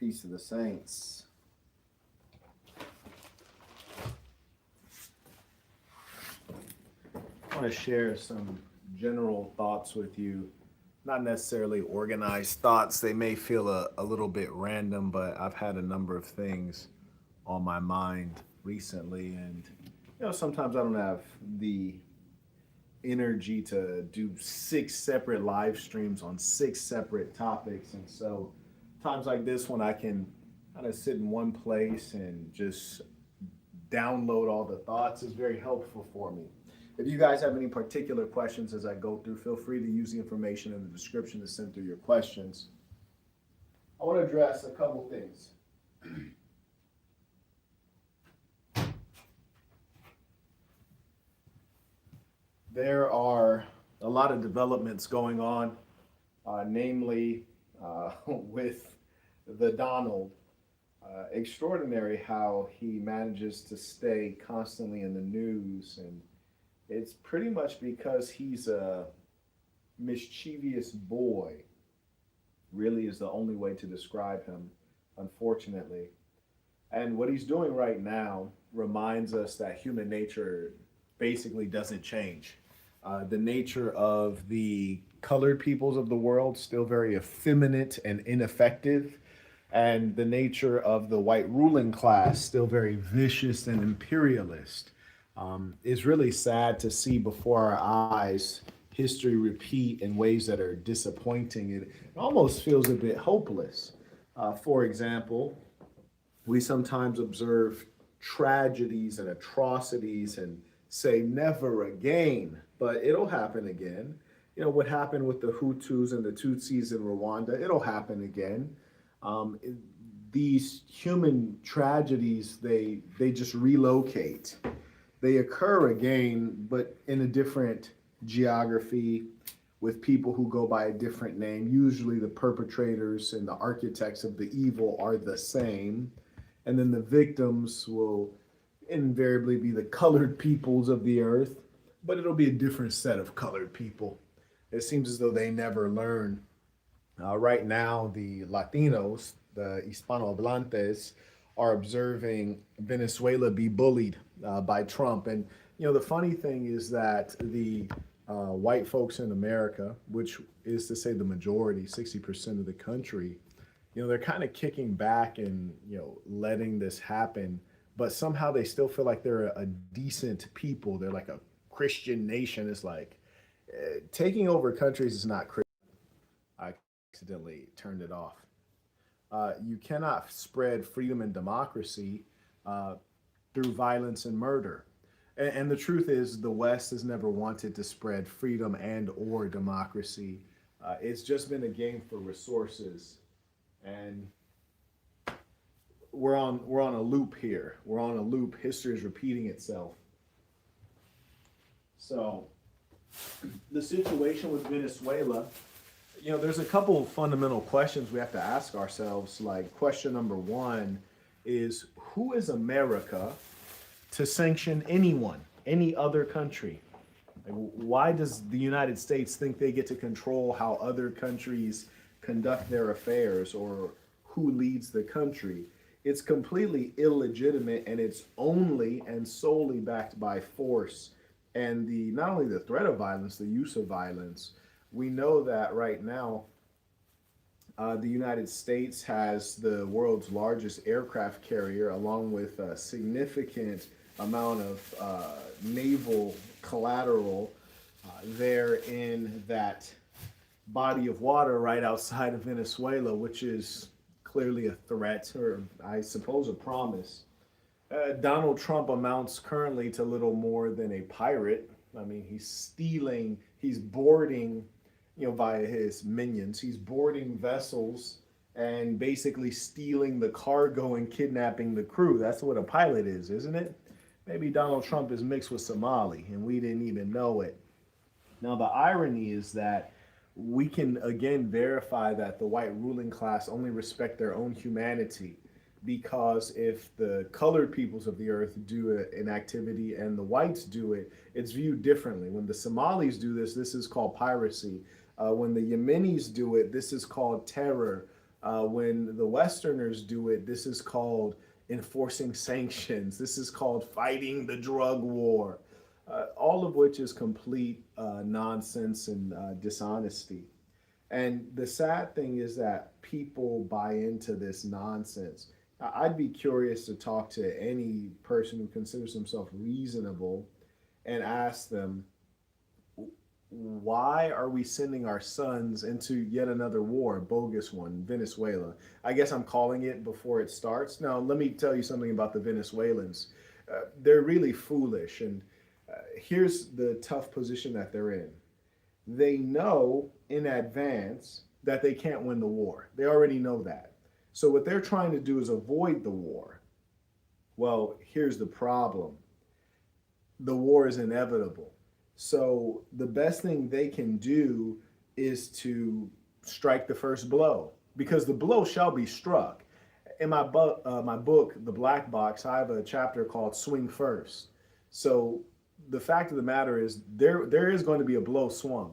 Peace of the saints. I want to share some general thoughts with you. Not necessarily organized thoughts. They may feel a little bit random, but I've had a number of things on my mind recently. And, sometimes I don't have the energy to do six separate live streams on six separate topics. And so, times like this, when I can kind of sit in one place and just download all the thoughts, is very helpful for me. If you guys have any particular questions as I go through, feel free to use the information in the description to send through your questions. I want to address a couple things. There are a lot of developments going on, namely with the Donald. Extraordinary how he manages to stay constantly in the news, and it's pretty much because he's a mischievous boy, really is the only way to describe him, unfortunately. And what he's doing right now reminds us that human nature basically doesn't change. The nature of the colored peoples of the world still very effeminate and ineffective, and the nature of the white ruling class still very vicious and imperialist. It's really sad to see before our eyes history repeat in ways that are disappointing. It almost feels a bit hopeless. For example, we sometimes observe tragedies and atrocities and say never again, but it'll happen again. What happened with the Hutus and the Tutsis in Rwanda, it'll happen again. These human tragedies, they just relocate. They occur again, but in a different geography with people who go by a different name. Usually the perpetrators and the architects of the evil are the same. And then the victims will invariably be the colored peoples of the earth, but it'll be a different set of colored people. It seems as though they never learn. Right now, the Latinos, the Hispanohablantes, are observing Venezuela be bullied by Trump. And, the funny thing is that the white folks in America, which is to say the majority, 60% of the country, they're kind of kicking back and, letting this happen. But somehow they still feel like they're a decent people. They're like a Christian nation. It's like taking over countries is not Christian. I accidentally turned it off. You cannot spread freedom and democracy through violence and murder. And the truth is, the West has never wanted to spread freedom and or democracy. It's just been a game for resources, and we're on a loop here. We're on a loop. History is repeating itself. So, the situation with Venezuela, there's a couple of fundamental questions we have to ask ourselves. Like, question number one is, who is America to sanction anyone, any other country? Like, why does the United States think they get to control how other countries conduct their affairs or who leads the country? It's completely illegitimate, and it's only and solely backed by force and the not only the threat of violence, the use of violence. We know that right now, the United States has the world's largest aircraft carrier, along with a significant amount of naval collateral there in that body of water right outside of Venezuela, which is clearly a threat, or I suppose a promise. Donald Trump amounts currently to little more than a pirate. I mean, he's stealing, he's boarding, via his minions, he's boarding vessels and basically stealing the cargo and kidnapping the crew. That's what a pilot is, isn't it? Maybe Donald Trump is mixed with Somali and we didn't even know it. Now, the irony is that we can again verify that the white ruling class only respect their own humanity, because if the colored peoples of the earth do an activity and the whites do it, it's viewed differently. When the Somalis do this, this is called piracy. When the Yemenis do it, this is called terror. When the Westerners do it, this is called enforcing sanctions. This is called fighting the drug war, all of which is complete nonsense and dishonesty. And the sad thing is that people buy into this nonsense. I'd be curious to talk to any person who considers himself reasonable and ask them, why are we sending our sons into yet another war, a bogus one, Venezuela? I guess I'm calling it before it starts. Now, let me tell you something about the Venezuelans. They're really foolish, and here's the tough position that they're in. They know in advance that they can't win the war. They already know that. So, what they're trying to do is avoid the war. Well, here's the problem: the war is inevitable. So the best thing they can do is to strike the first blow, because the blow shall be struck. In my book, The Black Box, I have a chapter called Swing First. So the fact of the matter is there is going to be a blow swung.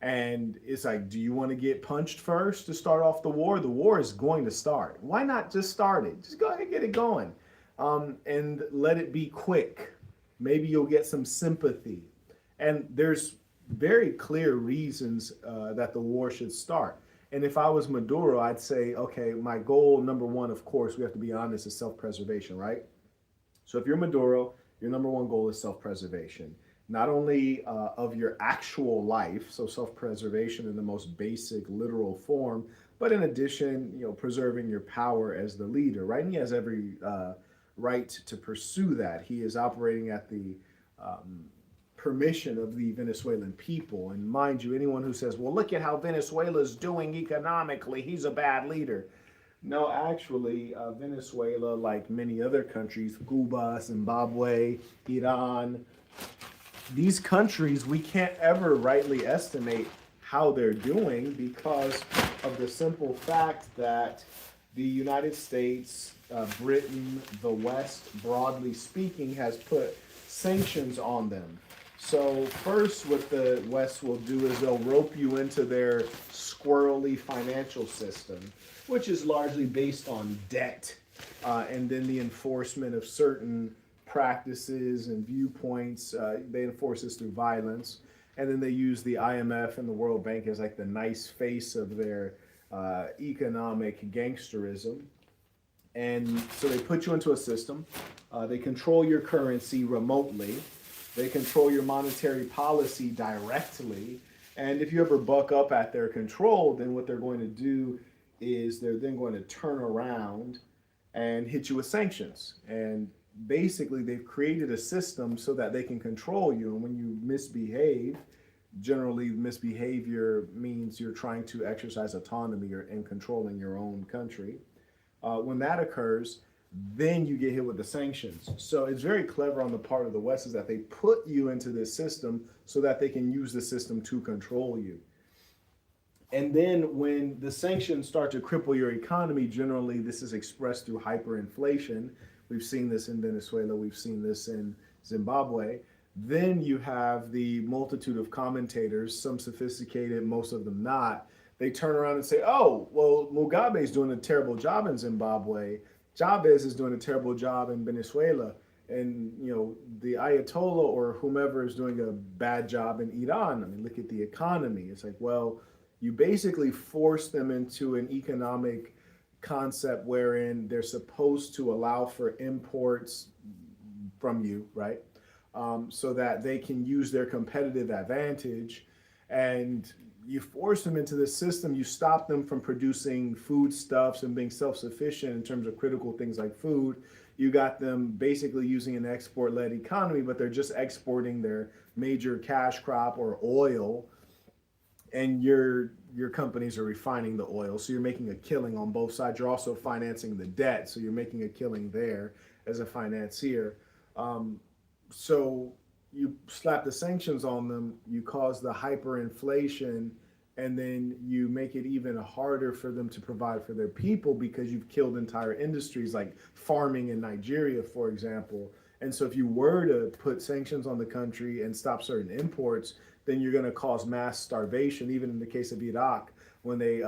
And it's like, do you want to get punched first to start off the war? The war is going to start. Why not just start it? Just go ahead and get it going, and let it be quick. Maybe you'll get some sympathy. And there's very clear reasons that the war should start. And if I was Maduro, I'd say, okay, my goal number one, of course, we have to be honest, is self-preservation, right? So if you're Maduro, your number one goal is self-preservation, not only of your actual life, so self-preservation in the most basic literal form, but in addition, preserving your power as the leader, right? And he has every right to pursue that. He is operating at the permission of the Venezuelan people. And mind you, anyone who says, well, look at how Venezuela's doing economically, he's a bad leader. No, actually, Venezuela, like many other countries, Cuba, Zimbabwe, Iran, these countries, we can't ever rightly estimate how they're doing because of the simple fact that the United States, Britain, the West, broadly speaking, has put sanctions on them. So first, what the West will do is they'll rope you into their squirrely financial system, which is largely based on debt, and then the enforcement of certain practices and viewpoints. They enforce this through violence, and then they use the IMF and the World Bank as like the nice face of their economic gangsterism. And so they put you into a system. They control your currency remotely. They control your monetary policy directly. And if you ever buck up at their control, then what they're going to do is they're then going to turn around and hit you with sanctions. And basically, they've created a system so that they can control you. And when you misbehave, generally misbehavior means you're trying to exercise autonomy or in controlling your own country. When that occurs, then you get hit with the sanctions. So it's very clever on the part of the West is that they put you into this system so that they can use the system to control you. And then when the sanctions start to cripple your economy, generally this is expressed through hyperinflation. We've seen this in Venezuela, we've seen this in Zimbabwe. Then you have the multitude of commentators, some sophisticated, most of them not. They turn around and say, oh, well, Mugabe is doing a terrible job in Zimbabwe. Chavez is doing a terrible job in Venezuela. And, the Ayatollah or whomever is doing a bad job in Iran. I mean, look at the economy. It's like, well, you basically force them into an economic concept wherein they're supposed to allow for imports from you, right? So that they can use their competitive advantage. And you force them into the system, you stop them from producing foodstuffs and being self-sufficient in terms of critical things like food. You got them basically using an export-led economy, but they're just exporting their major cash crop or oil, and your companies are refining the oil. So you're making a killing on both sides. You're also financing the debt, so you're making a killing there as a financier. So you slap the sanctions on them, you cause the hyperinflation, and then you make it even harder for them to provide for their people because you've killed entire industries like farming in Nigeria, for example. And so if you were to put sanctions on the country and stop certain imports, then you're going to cause mass starvation. Even in the case of Iraq, when they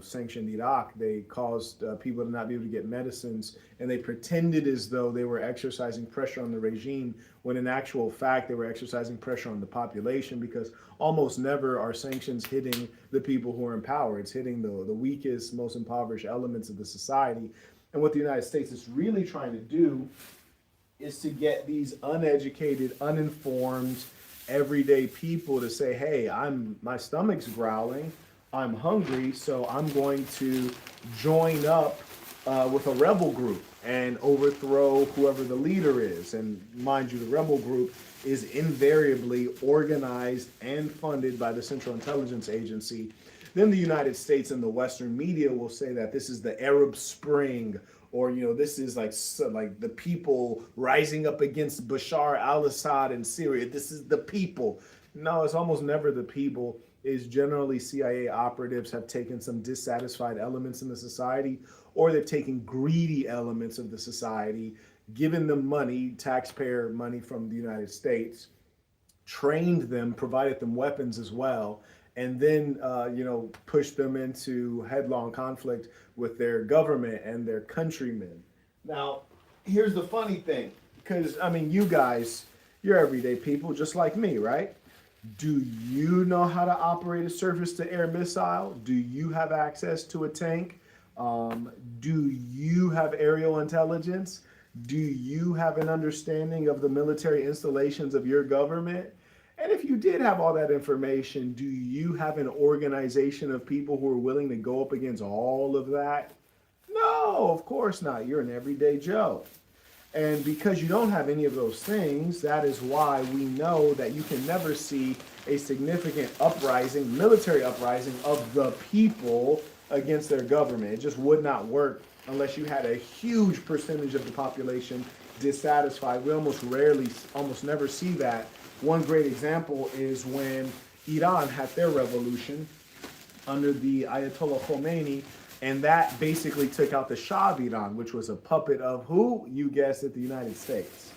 sanctioned Iraq. They caused people to not be able to get medicines, and they pretended as though they were exercising pressure on the regime, when in actual fact they were exercising pressure on the population, because almost never are sanctions hitting the people who are in power. It's hitting the weakest, most impoverished elements of the society. And what the United States is really trying to do is to get these uneducated, uninformed, everyday people to say, hey, my stomach's growling, I'm hungry, so I'm going to join up with a rebel group and overthrow whoever the leader is. And mind you, the rebel group is invariably organized and funded by the Central Intelligence Agency. Then the United States and the Western media will say that this is the Arab Spring, or this is like the people rising up against Bashar al-Assad in Syria. This is the people. No, it's almost never the people. Is generally CIA operatives have taken some dissatisfied elements in the society, or they've taken greedy elements of the society, given them money, taxpayer money from the United States, trained them, provided them weapons as well, and then push them into headlong conflict with their government and their countrymen. Now, here's the funny thing, because you guys, you're everyday people just like me, right? Do you know how to operate a surface-to-air missile? Do you have access to a tank? Do you have aerial intelligence? Do you have an understanding of the military installations of your government? And if you did have all that information, do you have an organization of people who are willing to go up against all of that? No, of course not. You're an everyday Joe. And because you don't have any of those things, that is why we know that you can never see a significant uprising, military uprising of the people against their government. It just would not work unless you had a huge percentage of the population dissatisfied. We almost never see that. One great example is when Iran had their revolution under the Ayatollah Khomeini, and that basically took out the Shah of Iran, which was a puppet of who? You guessed it, the United States.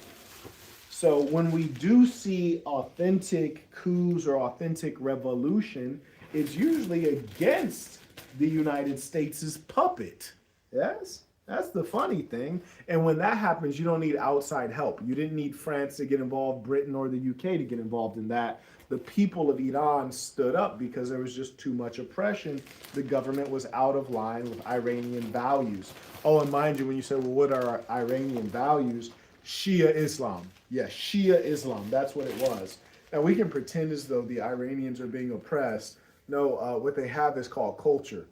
So when we do see authentic coups or authentic revolution, it's usually against the United States' puppet. Yes? That's the funny thing. And when that happens, you don't need outside help. You didn't need France to get involved, Britain or the UK to get involved in that. The people of Iran stood up because there was just too much oppression. The government was out of line with Iranian values. Oh, and mind you, when you say, well, what are our Iranian values? Shia Islam. Yes, Shia Islam. That's what it was. Now, we can pretend as though the Iranians are being oppressed. No, what they have is called culture.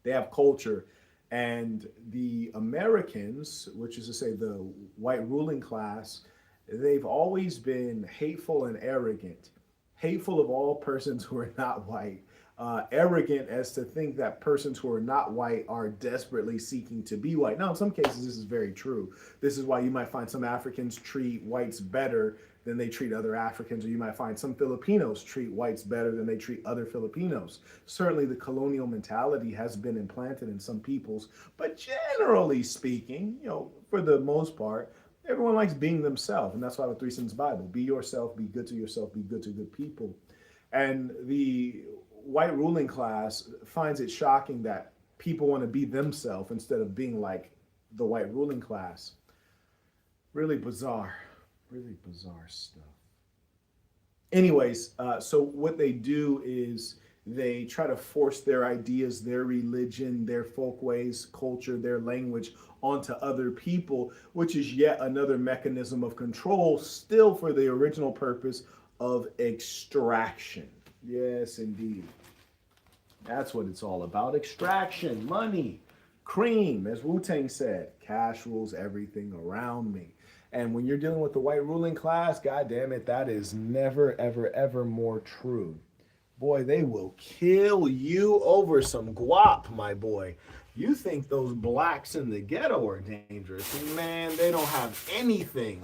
They have culture. And the Americans, which is to say the white ruling class, they've always been hateful and arrogant. Hateful of all persons who are not white, arrogant as to think that persons who are not white are desperately seeking to be white. Now, in some cases, this is very true. This is why you might find some Africans treat whites better than they treat other Africans, or you might find some Filipinos treat whites better than they treat other Filipinos. Certainly, the colonial mentality has been implanted in some peoples, but generally speaking, for the most part, everyone likes being themselves, and that's why the 3 Sins Bible: be yourself, be good to yourself, be good to good people. And the white ruling class finds it shocking that people want to be themselves instead of being like the white ruling class. Really bizarre stuff. Anyways, so what they do is they try to force their ideas, their religion, their folkways, culture, their language onto other people, which is yet another mechanism of control, still for the original purpose of extraction. Yes, indeed. That's what it's all about. Extraction, money, cream, as Wu-Tang said, cash rules everything around me. And when you're dealing with the white ruling class, God damn it, that is never, ever, ever more true. Boy, they will kill you over some guap, my boy. You think those blacks in the ghetto are dangerous. Man, they don't have anything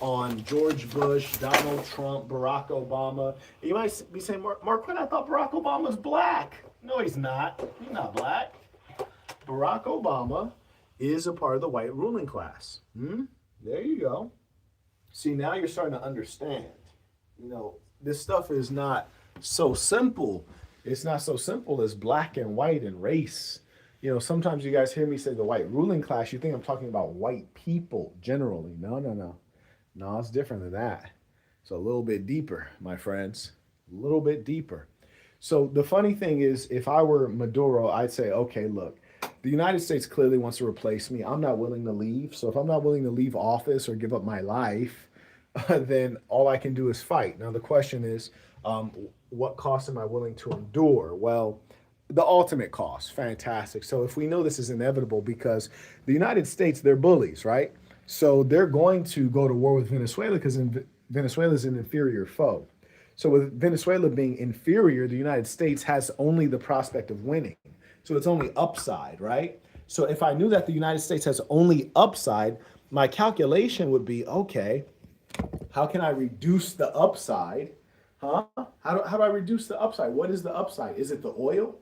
on George Bush, Donald Trump, Barack Obama. You might be saying, Marquette, I thought Barack Obama's black. No, he's not. He's not black. Barack Obama is a part of the white ruling class. There you go. See, now you're starting to understand. This stuff is not so simple. It's not so simple as black and white and race. Sometimes you guys hear me say the white ruling class, you think I'm talking about white people generally. No, no, no. No, it's different than that. It's a little bit deeper, my friends. A little bit deeper. So the funny thing is, if I were Maduro, I'd say, okay, look, the United States clearly wants to replace me. I'm not willing to leave. So if I'm not willing to leave office or give up my life, then all I can do is fight. Now, the question is, what cost am I willing to endure? Well, the ultimate cost. Fantastic. So if we know this is inevitable because the United States, they're bullies, right? So they're going to go to war with Venezuela because Venezuela is an inferior foe. So with Venezuela being inferior, the United States has only the prospect of winning. So it's only upside, right? So if I knew that the United States has only upside, my calculation would be, okay, how can I reduce the upside? Huh? How do I reduce the upside? What is the upside? Is it the oil?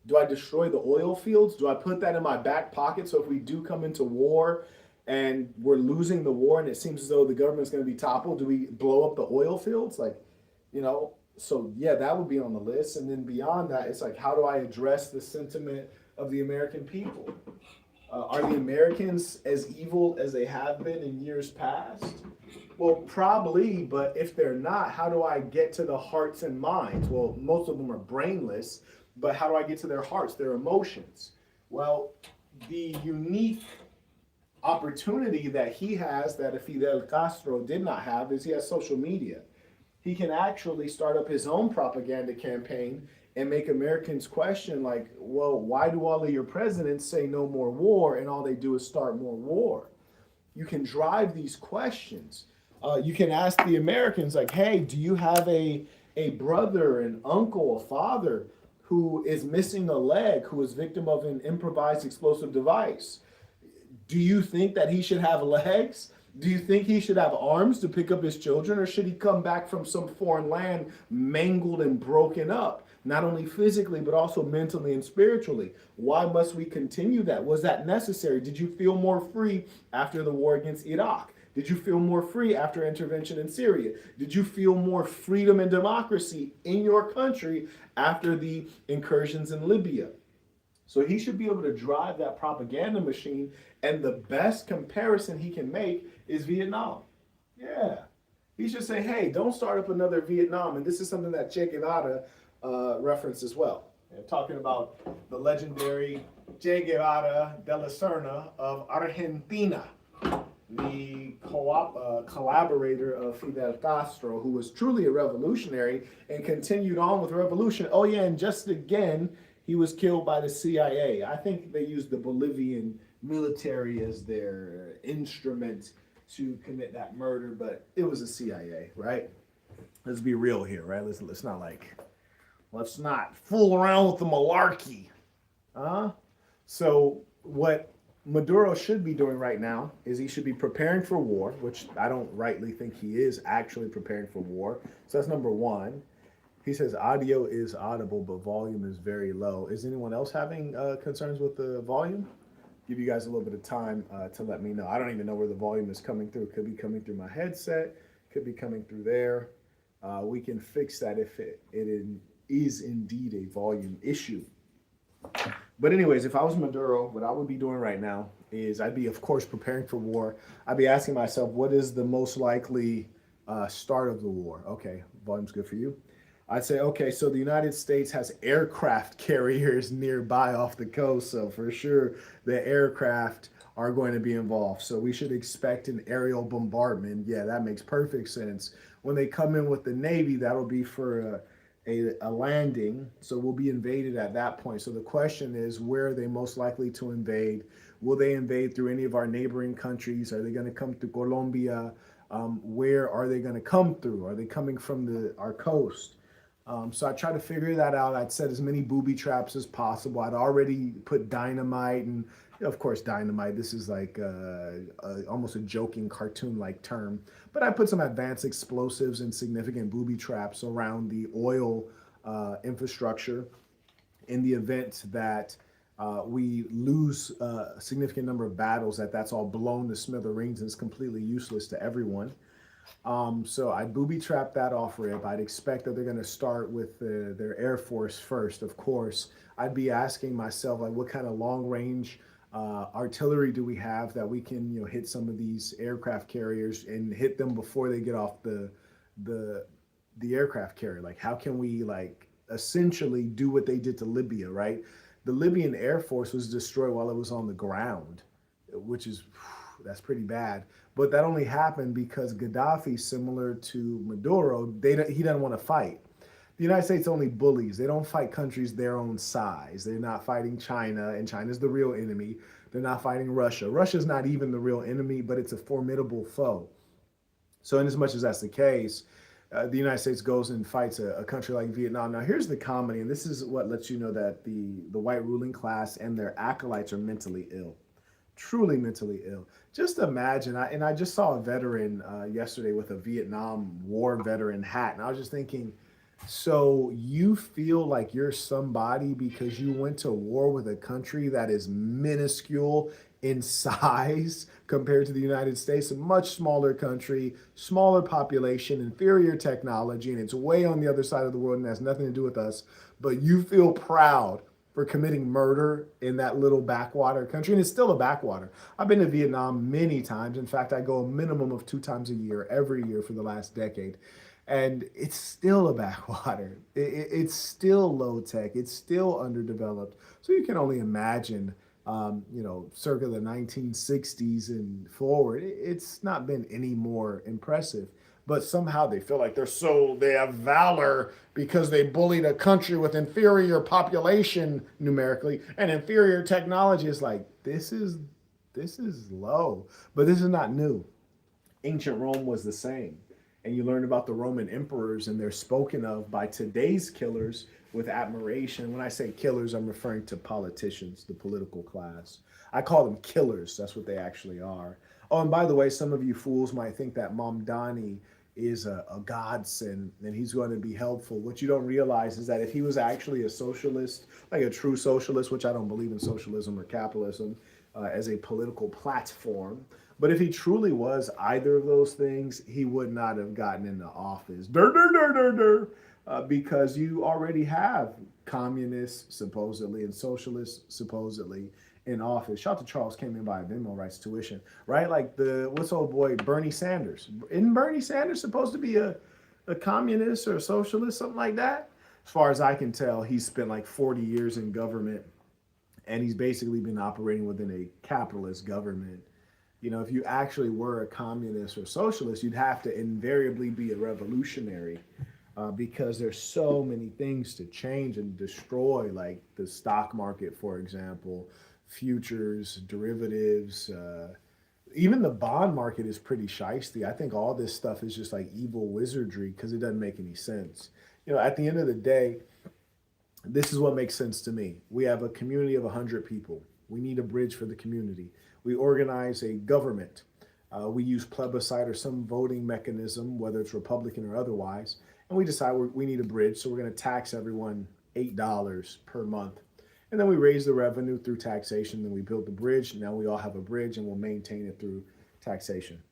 Do I destroy the oil fields? Do I put that in my back pocket so if we do come into war and we're losing the war and it seems as though the government's going to be toppled, do we blow up the oil fields? So yeah, that would be on the list. And then beyond that, it's like, how do I address the sentiment of the American people? Are the Americans as evil as they have been in years past? Well, probably, but if they're not, how do I get to the hearts and minds? Well, most of them are brainless, but how do I get to their hearts, their emotions? Well, the unique opportunity that he has that Fidel Castro did not have is he has social media. He can actually start up his own propaganda campaign and make Americans question, like, well, why do all of your presidents say no more war and all they do is start more war? You can drive these questions. You can ask the Americans, like, hey, do you have a brother, an uncle, a father who is missing a leg, who is victim of an improvised explosive device? Do you think that he should have legs? Do you think he should have arms to pick up his children, or should he come back from some foreign land mangled and broken up, not only physically, but also mentally and spiritually? Why must we continue that? Was that necessary? Did you feel more free after the war against Iraq? Did you feel more free after intervention in Syria? Did you feel more freedom and democracy in your country after the incursions in Libya? So he should be able to drive that propaganda machine, and the best comparison he can make is Vietnam. Yeah. He should say, hey, don't start up another Vietnam. And this is something that Che Guevara referenced as well. And talking about the legendary Che Guevara de la Serna of Argentina, the collaborator of Fidel Castro, who was truly a revolutionary and continued on with revolution. Oh, yeah, and just again, he was killed by the CIA. I think they used the Bolivian military as their instrument to commit that murder, but it was the CIA, right? Let's be real here, right? Let's not fool around with the malarkey. So what Maduro should be doing right now is he should be preparing for war, which I don't rightly think he is actually preparing for war. So that's number one. He says audio is audible, but volume is very low. Is anyone else having concerns with the volume? Give you guys a little bit of time to let me know. I don't even know where the volume is coming through. It could be coming through my headset. Could be coming through there. We can fix that if it is indeed a volume issue. But anyways, if I was Maduro, what I would be doing right now is I'd be, of course, preparing for war. I'd be asking myself, what is the most likely start of the war? Okay, volume's good for you. I'd say, okay, so the United States has aircraft carriers nearby off the coast, so for sure the aircraft are going to be involved. So we should expect an aerial bombardment. Yeah, that makes perfect sense. When they come in with the Navy, that'll be for a landing, so we'll be invaded at that point. So the question is, where are they most likely to invade? Will they invade through any of our neighboring countries? Are they going to come through Colombia? Where are they going to come through? Are they coming from our coast? So I tried to figure that out. I'd set as many booby traps as possible. I'd already put dynamite, and of course dynamite, this is like almost a joking cartoon-like term, but I put some advanced explosives and significant booby traps around the oil infrastructure in the event that we lose a significant number of battles, that's all blown to smithereens and is completely useless to everyone. So I booby trapped that off rip. I'd expect that they're going to start with their Air Force first, of course. I'd be asking myself, like, what kind of long range artillery do we have that we can, hit some of these aircraft carriers and hit them before they get off the the aircraft carrier? Like, how can we like essentially do what they did to Libya, right? The Libyan Air Force was destroyed while it was on the ground, which is that's pretty bad. But that only happened because Gaddafi, similar to Maduro, he doesn't want to fight. The United States only bullies. They don't fight countries their own size. They're not fighting China, and China's the real enemy. They're not fighting Russia. Russia's not even the real enemy, but it's a formidable foe. So, in as much as that's the case, the United States goes and fights a country like Vietnam. Now, here's the comedy, and this is what lets you know that the white ruling class and their acolytes are mentally ill, truly mentally ill. Just imagine, I just saw a veteran yesterday with a Vietnam War veteran hat, and I was just thinking, so you feel like you're somebody because you went to war with a country that is minuscule in size compared to the United States, a much smaller country, smaller population, inferior technology, and it's way on the other side of the world and has nothing to do with us. But you feel proud for committing murder in that little backwater country, and it's still a backwater. I've been to Vietnam many times. In fact, I go a minimum of 2 times a year, every year for the last decade. And it's still a backwater. It's still low tech. It's still underdeveloped. So you can only imagine, circa the 1960s and forward, it's not been any more impressive. But somehow they feel like they have valor because they bullied a country with inferior population numerically and inferior technology. It's like, this is low, but this is not new. Ancient Rome was the same. And you learn about the Roman emperors, and they're spoken of by today's killers with admiration. When I say killers, I'm referring to politicians, the political class. I call them killers. That's what they actually are. Oh, and by the way, some of you fools might think that Mamdani is a godsend and he's going to be helpful. What you don't realize is that if he was actually a socialist, like a true socialist, which I don't believe in socialism or capitalism as a political platform, but if he truly was either of those things, he would not have gotten into office. Dur, dur, dur, dur, dur. Because you already have communists supposedly and socialists supposedly in office. Shout out to Charles, came in by Venmo, writes tuition, right? Like what's old boy Bernie Sanders? Isn't Bernie Sanders supposed to be a communist or a socialist, something like that? As far as I can tell, he's spent like 40 years in government, and he's basically been operating within a capitalist government. If you actually were a communist or socialist, you'd have to invariably be a revolutionary because there's so many things to change and destroy, like the stock market, for example, futures, derivatives, even the bond market is pretty shisty. I think all this stuff is just like evil wizardry because it doesn't make any sense. At the end of the day, this is what makes sense to me. We have a community of 100 people. We need a bridge for the community. We organize a government. We use plebiscite or some voting mechanism, whether it's Republican or otherwise, and we decide we need a bridge, so we're going to tax everyone $8 per month. And then we raise the revenue through taxation, then we build the bridge. Now we all have a bridge, and we'll maintain it through taxation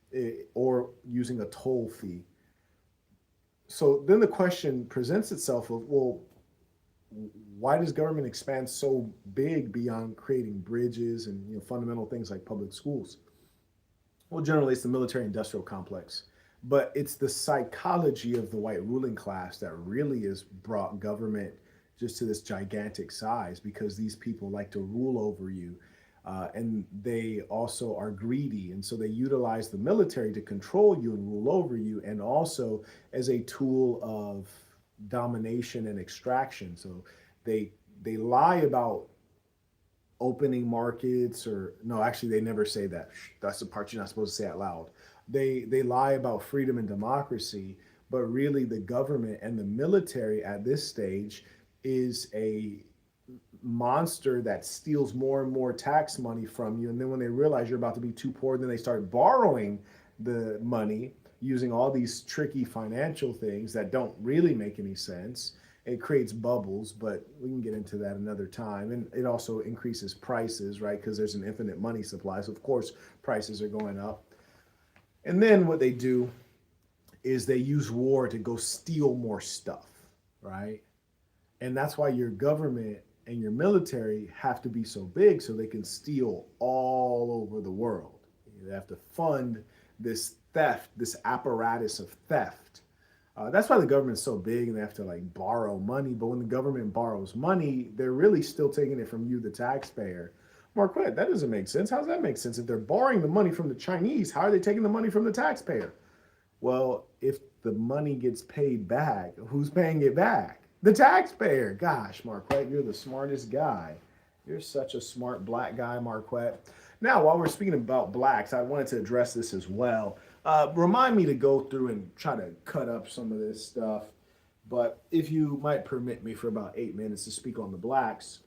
or using a toll fee. So then the question presents itself of, well, why does government expand so big beyond creating bridges and fundamental things like public schools? Well, generally it's the military industrial complex, but it's the psychology of the white ruling class that really has brought government just to this gigantic size because these people like to rule over you. And they also are greedy. And so they utilize the military to control you and rule over you, and also as a tool of domination and extraction. So they lie about opening markets, or no, actually they never say that. That's the part you're not supposed to say out loud. They lie about freedom and democracy, but really the government and the military at this stage is a monster that steals more and more tax money from you. And then when they realize you're about to be too poor, then they start borrowing the money using all these tricky financial things that don't really make any sense. It creates bubbles, but we can get into that another time. And it also increases prices, right? Because there's an infinite money supply. So of course, prices are going up. And then what they do is they use war to go steal more stuff, right? And that's why your government and your military have to be so big so they can steal all over the world. They have to fund this theft, this apparatus of theft. That's why the government's so big and they have to like borrow money. But when the government borrows money, they're really still taking it from you, the taxpayer. Marquette, that doesn't make sense. How does that make sense? If they're borrowing the money from the Chinese, how are they taking the money from the taxpayer? Well, if the money gets paid back, who's paying it back? The taxpayer. Gosh, Marquette, you're the smartest guy. You're such a smart black guy, Marquette. Now, while we're speaking about blacks, I wanted to address this as well. Remind me to go through and try to cut up some of this stuff. But if you might permit me for about 8 minutes to speak on the blacks,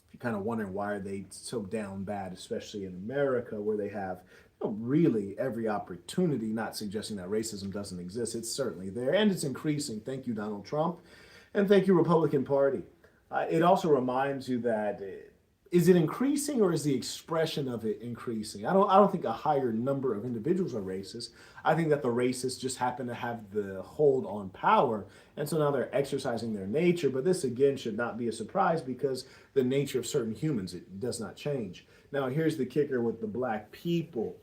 if you're kind of wondering why are they so down bad, especially in America, where they have really every opportunity, not suggesting that racism doesn't exist. It's certainly there, and it's increasing. Thank you, Donald Trump, and thank you, Republican Party. It also reminds you that is it increasing or is the expression of it increasing? I don't think a higher number of individuals are racist. I think that the racists just happen to have the hold on power, and so now they're exercising their nature. But this again should not be a surprise because the nature of certain humans, it does not change. Now here's the kicker with the black people.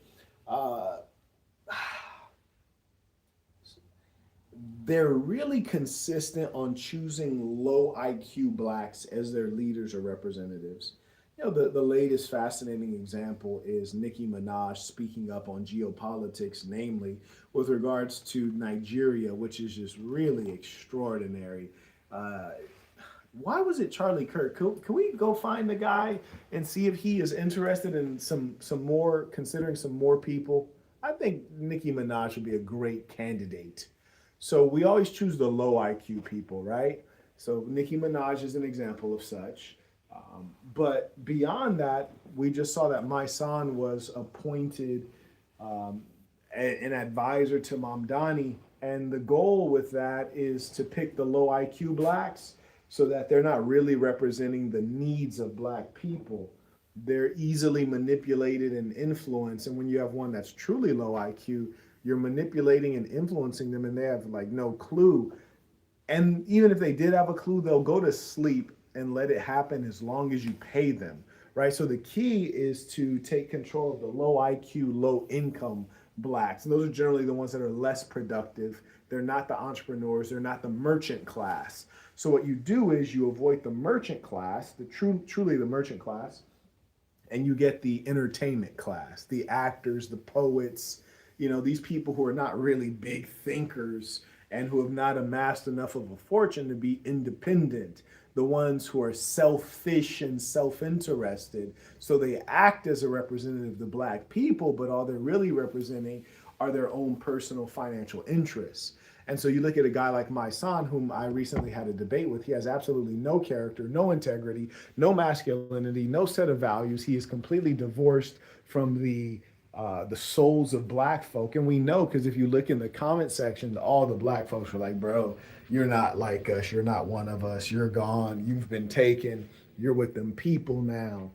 They're really consistent on choosing low IQ blacks as their leaders or representatives. The latest fascinating example is Nicki Minaj speaking up on geopolitics, namely with regards to Nigeria, which is just really extraordinary. Why was it Charlie Kirk? Can we go find the guy and see if he is interested in some more, considering some more people? I think Nicki Minaj would be a great candidate. So we always choose the low IQ people, right? So Nicki Minaj is an example of such. But beyond that, we just saw that Mysonne was appointed an advisor to Mamdani. And the goal with that is to pick the low IQ blacks so that they're not really representing the needs of black people. They're easily manipulated and influenced. And when you have one that's truly low IQ, you're manipulating and influencing them and they have like no clue. And even if they did have a clue, they'll go to sleep and let it happen as long as you pay them, right? So the key is to take control of the low IQ, low income blacks. And those are generally the ones that are less productive. They're not the entrepreneurs. They're not the merchant class. So what you do is you avoid the merchant class, truly the merchant class, and you get the entertainment class, the actors, the poets, these people who are not really big thinkers and who have not amassed enough of a fortune to be independent, the ones who are selfish and self-interested. So they act as a representative of the black people, but all they're really representing are their own personal financial interests. And so you look at a guy like Mysonne, whom I recently had a debate with. He has absolutely no character, no integrity, no masculinity, no set of values. He is completely divorced from the souls of black folk. And we know, because if you look in the comment section, all the black folks were like, bro, you're not like us. You're not one of us. You're gone. You've been taken. You're with them people now.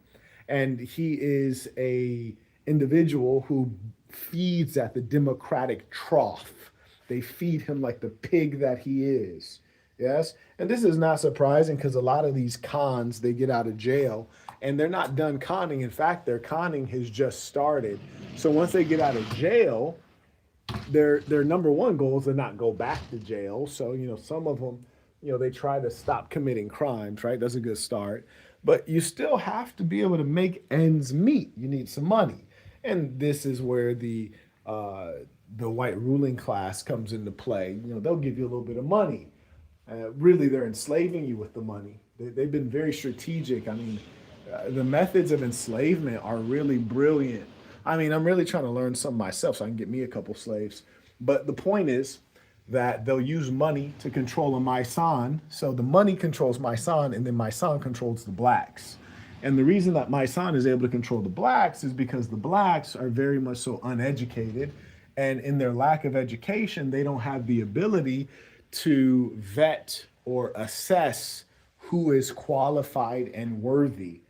And he is a individual who feeds at the Democratic trough. They feed him like the pig that he is. Yes. And this is not surprising because a lot of these cons, they get out of jail and they're not done conning. In fact, their conning has just started. So once they get out of jail, their number one goal is to not go back to jail. So, some of them, they try to stop committing crimes, right? That's a good start. But you still have to be able to make ends meet. You need some money. And this is where the white ruling class comes into play. They'll give you a little bit of money. Really, they're enslaving you with the money. They've been very strategic. I mean, the methods of enslavement are really brilliant. I mean, I'm really trying to learn some myself so I can get me a couple slaves. But the point is that they'll use money to control a Mysonne. So the money controls Mysonne, and then Mysonne controls the blacks. And the reason that Mysonne is able to control the blacks is because the blacks are very much so uneducated. And in their lack of education, they don't have the ability to vet or assess who is qualified and worthy.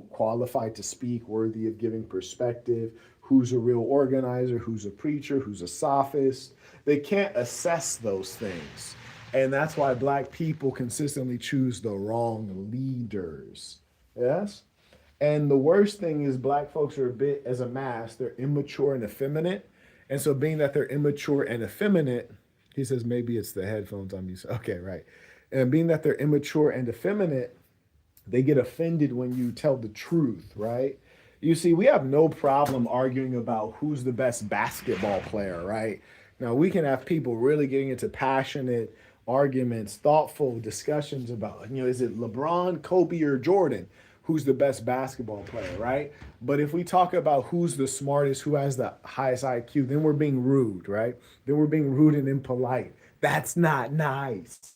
Qualified to speak, worthy of giving perspective, who's a real organizer, who's a preacher, who's a sophist. They can't assess those things. And that's why black people consistently choose the wrong leaders. Yes? And the worst thing is black folks are a bit, as a mass, they're immature and effeminate. And so being that they're immature and effeminate, he says maybe it's the headphones I'm using. Okay, right. And being that they're immature and effeminate, they get offended when you tell the truth, right? You see, we have no problem arguing about who's the best basketball player, right? Now, we can have people really getting into passionate arguments, thoughtful discussions about, is it LeBron, Kobe, or Jordan? Who's the best basketball player, right? But if we talk about who's the smartest, who has the highest IQ, then we're being rude, right? Then we're being rude and impolite. That's not nice.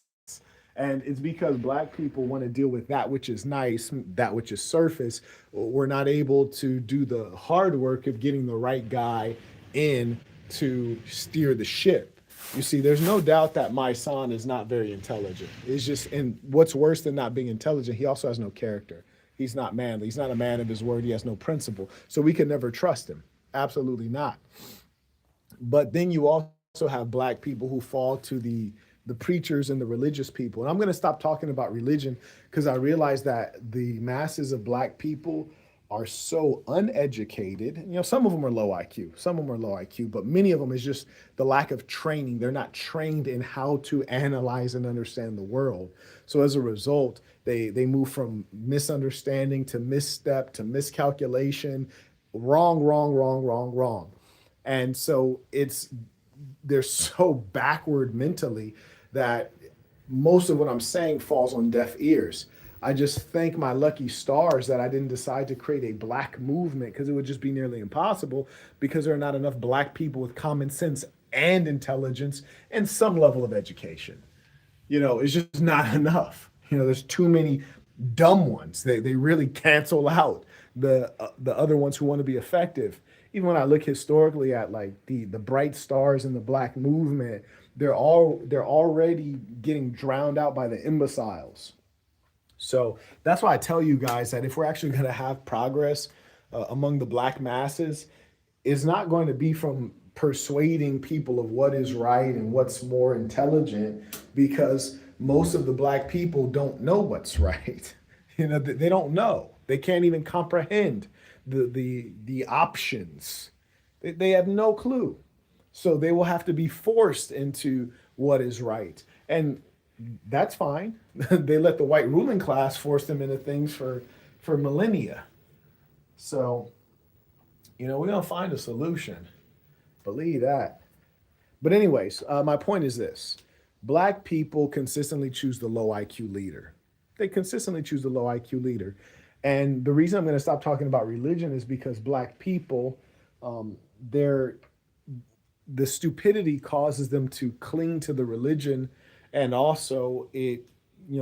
And it's because black people want to deal with that which is nice, that which is surface. We're not able to do the hard work of getting the right guy in to steer the ship. You see, there's no doubt that Mysonne is not very intelligent. It's just, and what's worse than not being intelligent, he also has no character. He's not manly. He's not a man of his word. He has no principle. So we can never trust him. Absolutely not. But then you also have black people who fall to the preachers and the religious people. And I'm going to stop talking about religion because I realize that the masses of black people are so uneducated. Some of them are low IQ, some of them are low IQ, but many of them is just the lack of training. They're not trained in how to analyze and understand the world. So as a result, they move from misunderstanding to misstep to miscalculation, wrong. And so they're so backward mentally that most of what I'm saying falls on deaf ears. I just thank my lucky stars that I didn't decide to create a black movement because it would just be nearly impossible because there are not enough black people with common sense and intelligence and some level of education. It's just not enough. There's too many dumb ones. They really cancel out the other ones who want to be effective. Even when I look historically at like the bright stars in the black movement, they're already getting drowned out by the imbeciles. So that's why I tell you guys that if we're actually going to have progress among the black masses, it's not going to be from persuading people of what is right and what's more intelligent, because most of the black people don't know what's right. They don't know. They can't even comprehend the options. They have no clue. So they will have to be forced into what is right. And that's fine. They let the white ruling class force them into things for millennia. So, we're going to find a solution. Believe that. But anyways, my point is this. Black people consistently choose the low IQ leader. They consistently choose the low IQ leader. And the reason I'm going to stop talking about religion is because black people, the stupidity causes them to cling to the religion. And also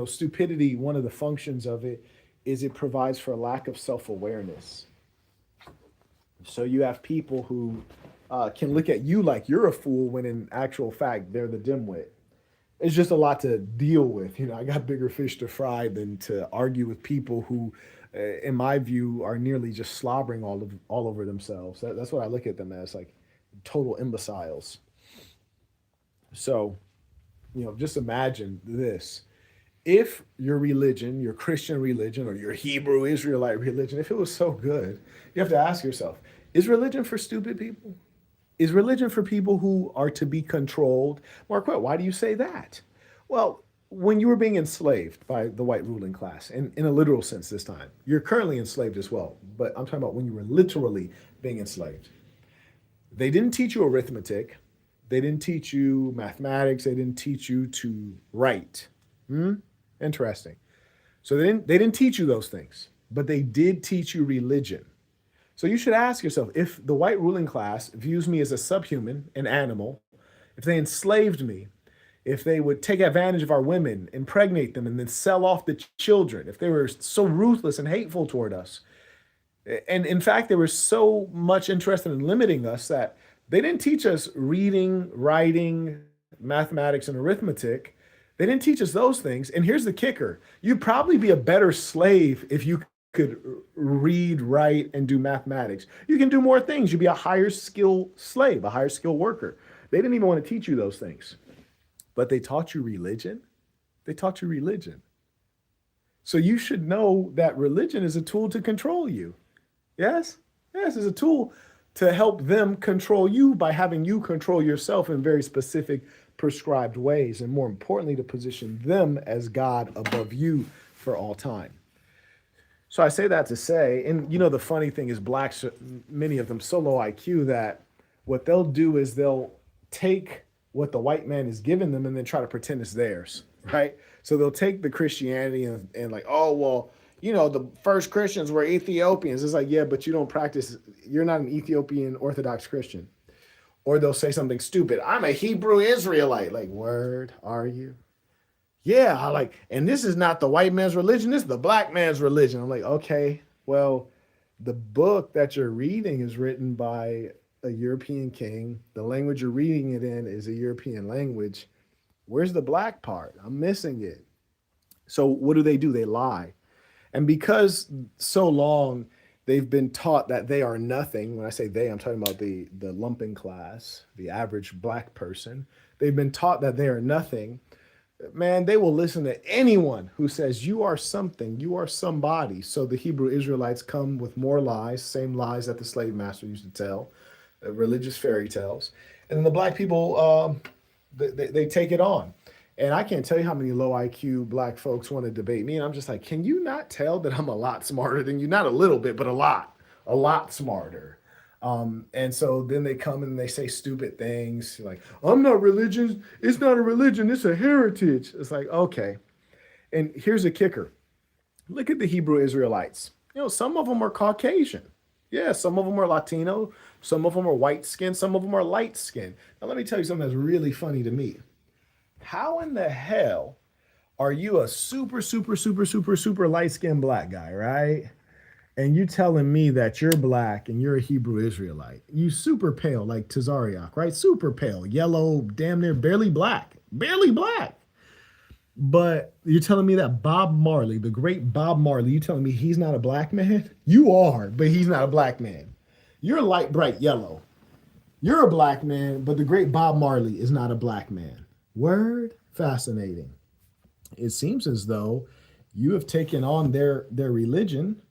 stupidity, one of the functions of it is it provides for a lack of self-awareness. So you have people who can look at you like you're a fool when in actual fact, they're the dimwit. It's just a lot to deal with. I got bigger fish to fry than to argue with people who, in my view, are nearly just slobbering all over themselves. That's what I look at them as, like total imbeciles. So, just imagine this. If your religion, your Christian religion or your Hebrew Israelite religion, if it was so good, you have to ask yourself, is religion for stupid people? Is religion for people who are to be controlled? Marquette, why do you say that? Well, when you were being enslaved by the white ruling class, and in a literal sense this time, you're currently enslaved as well, but I'm talking about when you were literally being enslaved. They didn't teach you arithmetic. They didn't teach you mathematics. They didn't teach you to write. Interesting. So they didn't teach you those things, but they did teach you religion. So you should ask yourself, if the white ruling class views me as a subhuman, an animal, if they enslaved me, if they would take advantage of our women, impregnate them, and then sell off the children, if they were so ruthless and hateful toward us, and in fact, they were so much interested in limiting us that they didn't teach us reading, writing, mathematics, and arithmetic. They didn't teach us those things. And here's the kicker. You'd probably be a better slave if you could read, write, and do mathematics. You can do more things. You'd be a higher skill slave, a higher skill worker. They didn't even want to teach you those things, but they taught you religion. They taught you religion. So you should know that religion is a tool to control you. Yes? Yes, it's a tool to help them control you by having you control yourself in very specific prescribed ways, and more importantly, to position them as God above you for all time. So I say that to say, and the funny thing is, blacks, many of them, so low IQ that what they'll do is they'll take what the white man is giving them and then try to pretend it's theirs, right? So they'll take the Christianity and like, oh, well, the first Christians were Ethiopians. It's like, yeah, but you don't practice, you're not an Ethiopian Orthodox Christian. Or they'll say something stupid. I'm a Hebrew Israelite. Like, word, are you? Yeah, and this is not the white man's religion. This is the black man's religion. I'm like, okay, well, the book that you're reading is written by a European king. The language you're reading it in is a European language. Where's the black part? I'm missing it. So what do? They lie. And because so long they've been taught that they are nothing. When I say they, I'm talking about the lumpen class, the average black person. They've been taught that they are nothing. Man, they will listen to anyone who says you are something, you are somebody. So the Hebrew Israelites come with more lies, same lies that the slave master used to tell, religious fairy tales. And then the black people, they take it on. And I can't tell you how many low IQ black folks want to debate me. And I'm just like, can you not tell that I'm a lot smarter than you? Not a little bit, but a lot smarter. And so then they come and they say stupid things like, I'm not religious. It's not a religion. It's a heritage. It's like, okay. And here's a kicker. Look at the Hebrew Israelites. Some of them are Caucasian. Yeah, some of them are Latino. Some of them are white skinned. Some of them are light skinned. Now, let me tell you something that's really funny to me. How in the hell are you a super, super, super, super, super light skinned black guy, right? And you telling me that you're black and you're a Hebrew Israelite. You super pale like Tazariak, right? Super pale, yellow, damn near barely black. Barely black. But you're telling me that Bob Marley, the great Bob Marley, you telling me he's not a black man? You are, but he's not a black man. You're light, bright yellow. You're a black man, but the great Bob Marley is not a black man. Word? Fascinating. It seems as though you have taken on their religion,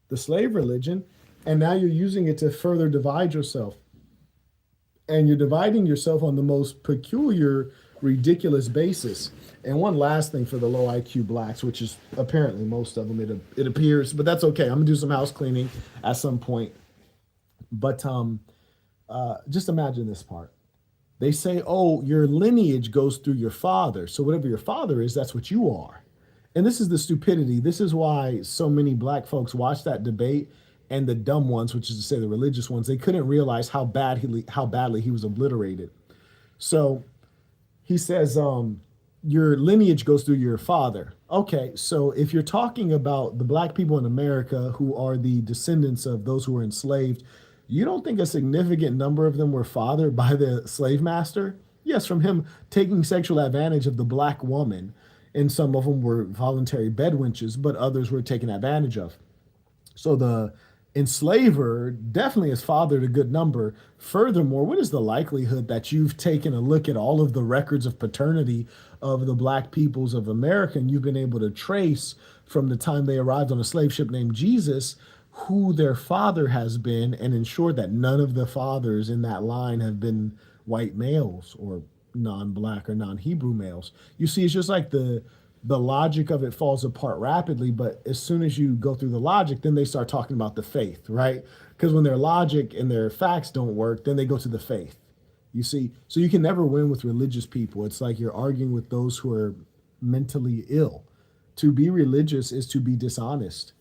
the slave religion, and now you're using it to further divide yourself. And you're dividing yourself on the most peculiar, ridiculous basis. And one last thing for the low IQ blacks, which is apparently most of them, it appears, but that's okay. I'm gonna do some house cleaning at some point. But just imagine this part. They say, oh, your lineage goes through your father. So whatever your father is, that's what you are. And this is the stupidity. This is why so many black folks watch that debate, and the dumb ones, which is to say the religious ones, they couldn't realize how badly he was obliterated. So he says, your lineage goes through your father. Okay, so if you're talking about the black people in America who are the descendants of those who were enslaved, you don't think a significant number of them were fathered by the slave master? Yes, from him taking sexual advantage of the black woman. And some of them were voluntary bed wenches, but others were taken advantage of. So the enslaver definitely has fathered a good number. Furthermore, what is the likelihood that you've taken a look at all of the records of paternity of the black peoples of America, and you've been able to trace from the time they arrived on a slave ship named Jesus who their father has been, and ensure that none of the fathers in that line have been white males or non-black or non-Hebrew males? You see, it's just like the logic of it falls apart rapidly, but as soon as you go through the logic, then they start talking about the faith, right? Because when their logic and their facts don't work, then they go to the faith. You see, so you can never win with religious people. It's like you're arguing with those who are mentally ill. To be religious is to be dishonest.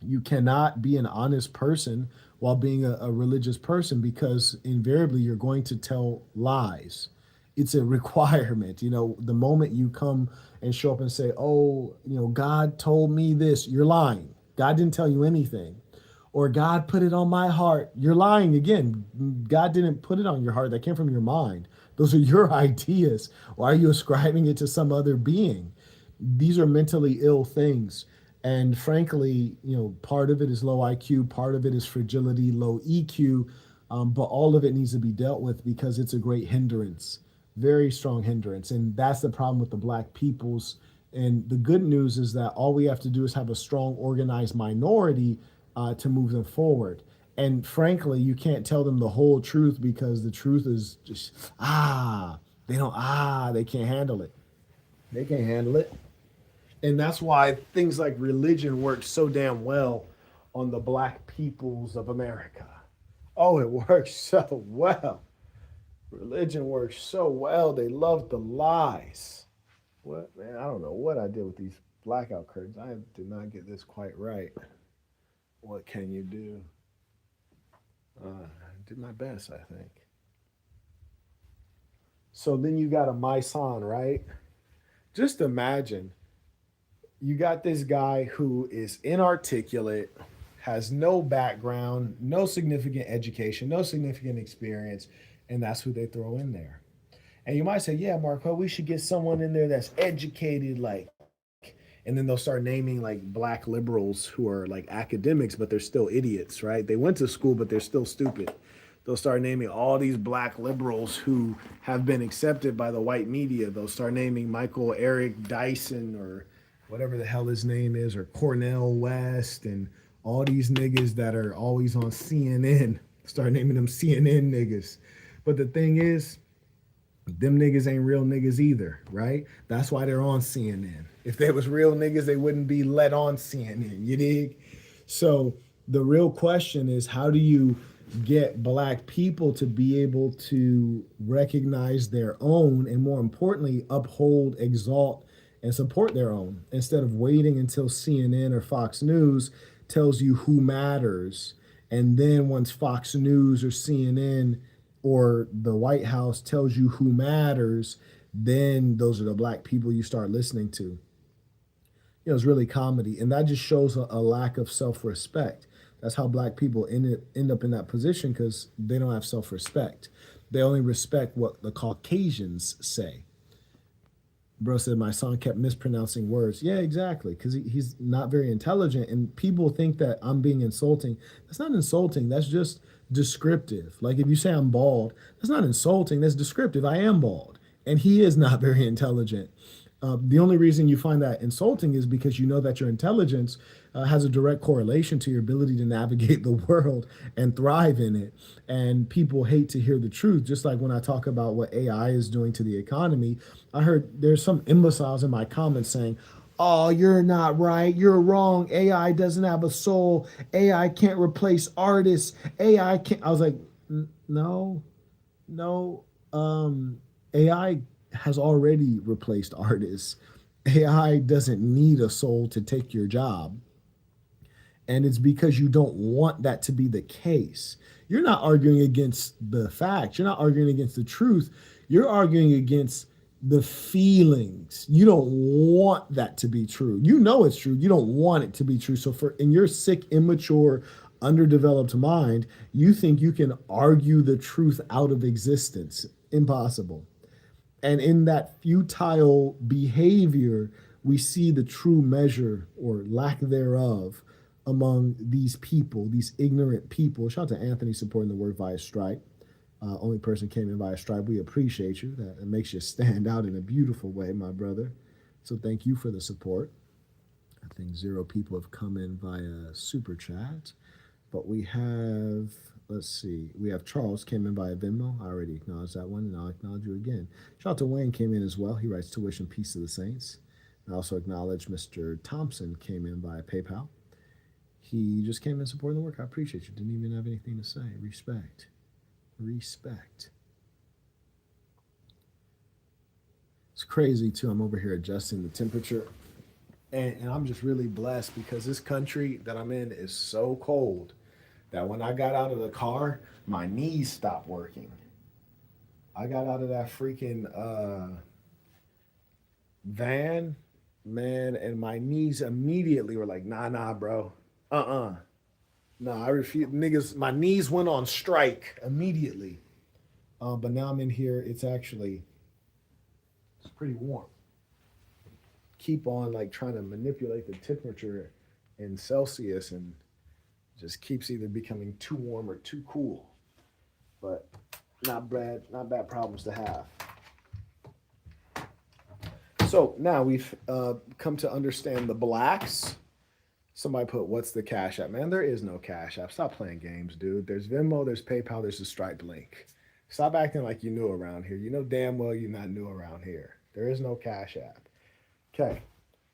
You cannot be an honest person while being a religious person, because invariably you're going to tell lies. It's a requirement. The moment you come and show up and say, oh, God told me this, you're lying. God didn't tell you anything. Or God put it on my heart, you're lying again. God didn't put it on your heart. That came from your mind. Those are your ideas. Why are you ascribing it to some other being? These are mentally ill things. And frankly, part of it is low IQ, part of it is fragility, low EQ, but all of it needs to be dealt with because it's a great hindrance, very strong hindrance. And that's the problem with the black peoples. And the good news is that all we have to do is have a strong, organized minority to move them forward. And frankly, you can't tell them the whole truth because the truth is just, they can't handle it. They can't handle it. And that's why things like religion work so damn well on the black peoples of America. Oh, it works so well. Religion works so well. They love the lies. What, man? I don't know what I did with these blackout curtains. I did not get this quite right. What can you do? I did my best, I think. So then you got a Mysonne, right? Just imagine you got this guy who is inarticulate, has no background, no significant education, no significant experience, and that's who they throw in there. And you might say, yeah, Mark, well, we should get someone in there that's educated, and then they'll start naming like black liberals who are like academics, but they're still idiots, right? They went to school, but they're still stupid. They'll start naming all these black liberals who have been accepted by the white media. They'll start naming Michael Eric Dyson or whatever the hell his name is, or Cornell West, and all these niggas that are always on CNN. Start naming them CNN niggas. But the thing is, them niggas ain't real niggas either, right? That's why they're on CNN. If they was real niggas, they wouldn't be let on CNN. You dig? So the real question is, how do you get black people to be able to recognize their own and, more importantly, uphold, exalt, and support their own instead of waiting until CNN or Fox News tells you who matters, and then once Fox News or CNN or the White House tells you who matters, then those are the black people you start listening to. It's really comedy, and that just shows a lack of self-respect. That's how black people end up in that position, because they don't have self-respect. They only respect what the Caucasians say. Bro said my son kept mispronouncing words. Yeah, exactly, because he's not very intelligent, and people think that I'm being insulting. That's not insulting. That's just descriptive. Like if you say I'm bald, that's not insulting. That's descriptive. I am bald, and he is not very intelligent. The only reason you find that insulting is because you know that your intelligence has a direct correlation to your ability to navigate the world and thrive in it. And people hate to hear the truth. Just like when I talk about what AI is doing to the economy, I heard there's some imbeciles in my comments saying, "Oh, you're not right. You're wrong. AI doesn't have a soul. AI can't replace artists. AI can't." I was like, No, no. AI has already replaced artists. AI doesn't need a soul to take your job. And it's because you don't want that to be the case. You're not arguing against the facts. You're not arguing against the truth. You're arguing against the feelings. You don't want that to be true. You know it's true. You don't want it to be true. So for in your sick, immature, underdeveloped mind, you think you can argue the truth out of existence. Impossible. And in that futile behavior, we see the true measure or lack thereof among these people, these ignorant people. Shout out to Anthony supporting the work via Stripe. Only person came in via Stripe. We appreciate you. That it makes you stand out in a beautiful way, my brother. So thank you for the support. I think 0 people have come in via Super Chat. But we have, let's see, we have Charles came in via Venmo. I already acknowledged that one, and I'll acknowledge you again. Shout out to Wayne came in as well. He writes tuition peace to the saints. I also acknowledge Mr. Thompson came in via PayPal. He just came in supporting the work. I appreciate you. Didn't even have anything to say. Respect. Respect. It's crazy too. I'm over here adjusting the temperature. And I'm just really blessed because this country that I'm in is so cold that when I got out of the car, my knees stopped working. I got out of that freaking van, man, and my knees immediately were like, nah, bro. No, I refuse. Niggas, my knees went on strike immediately. But now I'm in here. It's pretty warm. Keep on like trying to manipulate the temperature in Celsius and just keeps either becoming too warm or too cool. But not bad problems to have. So now we've come to understand the blacks. Somebody put, what's the Cash App? Man, there is no Cash App. Stop playing games, dude. There's Venmo, there's PayPal, there's the Stripe link. Stop acting like you knew around here. You know damn well you're not new around here. There is no Cash App. Okay.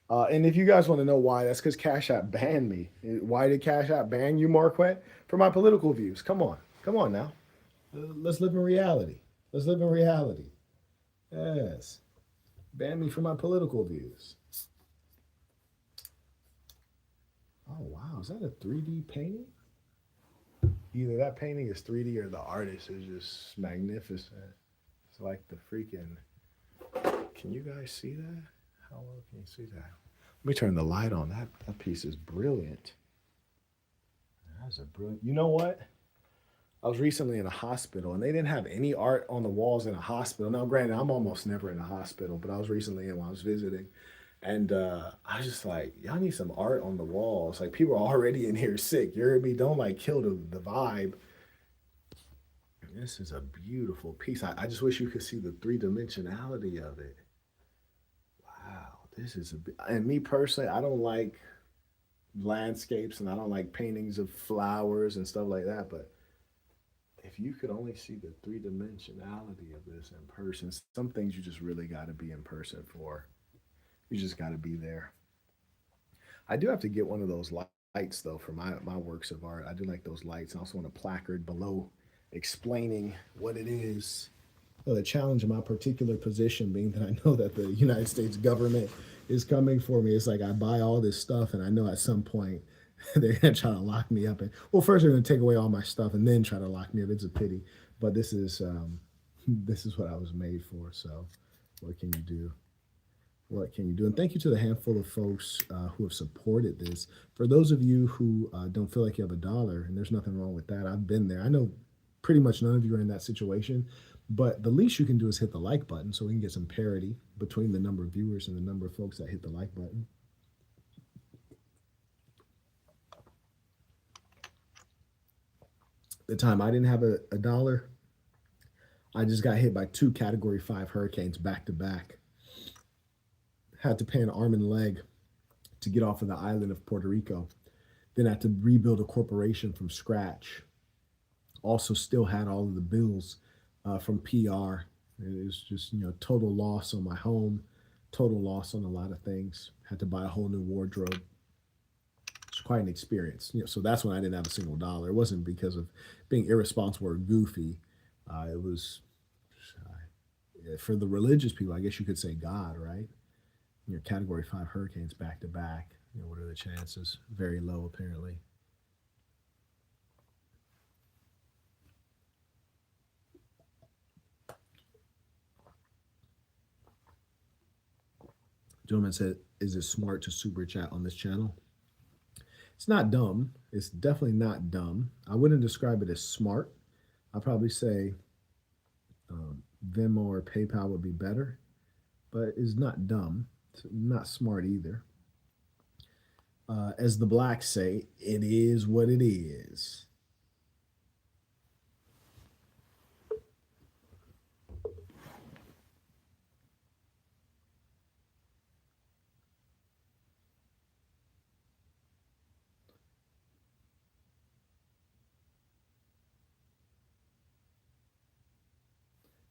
And if you guys want to know why, that's because Cash App banned me. Why did Cash App ban you, Marquette? For my political views. Come on. Come on now. Let's live in reality. Let's live in reality. Yes. Ban me for my political views. Oh, wow. Is that a 3D painting? Either that painting is 3D or the artist is just magnificent. It's like the freaking. Can you guys see that? How well can you see that? Let me turn the light on. That piece is brilliant. That's a brilliant. You know what? I was recently in a hospital and they didn't have any art on the walls in a hospital. Now, granted, I'm almost never in a hospital, but I was recently in when I was visiting. And I was just like, y'all need some art on the walls. Like, people are already in here sick. You hear me? Don't like kill the vibe. This is a beautiful piece. I just wish you could see the three-dimensionality of it. Wow, this is and me personally, I don't like landscapes and I don't like paintings of flowers and stuff like that, but if you could only see the three-dimensionality of this in person, some things you just really got to be in person for. You just got to be there. I do have to get one of those lights though for my works of art. I do like those lights. I also want a placard below explaining what it is. Well, the challenge of my particular position being that I know that the United States government is coming for me. It's like I buy all this stuff and I know at some point they're gonna try to lock me up. And well, first they're gonna take away all my stuff and then try to lock me up. It's a pity, but this is what I was made for. So, what can you do? What can you do? And thank you to the handful of folks who have supported this. For those of you who don't feel like you have a dollar, and there's nothing wrong with that, I've been there. I know pretty much none of you are in that situation, but the least you can do is hit the like button so we can get some parity between the number of viewers and the number of folks that hit the like button. The time I didn't have a dollar, I just got hit by 2 Category 5 hurricanes back to back. Had to pay an arm and leg to get off of the island of Puerto Rico. Then I had to rebuild a corporation from scratch. Also still had all of the bills from PR. It was just, total loss on my home, total loss on a lot of things. Had to buy a whole new wardrobe. It's quite an experience. So that's when I didn't have a single dollar. It wasn't because of being irresponsible or goofy. It was for the religious people, I guess you could say God, right? Category 5 hurricanes back to back. What are the chances? Very low, apparently. Gentleman said, is it smart to super chat on this channel? It's not dumb. It's definitely not dumb. I wouldn't describe it as smart. I'd probably say Venmo or PayPal would be better, but it's not dumb. It's not smart either. As the blacks say, it is what it is.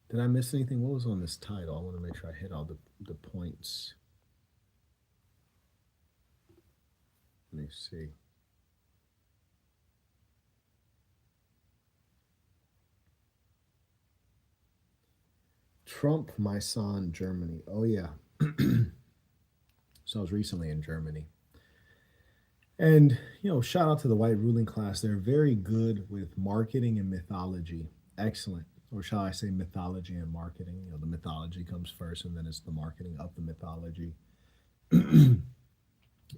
Did I miss anything? What was on this title? I want to make sure I hit all the points. Let me see. Trump, Mysonne, Germany. Oh, yeah. So I was recently in Germany. And, shout out to the white ruling class. They're very good with marketing and mythology. Excellent. Or shall I say mythology and marketing? The mythology comes first and then it's the marketing of the mythology.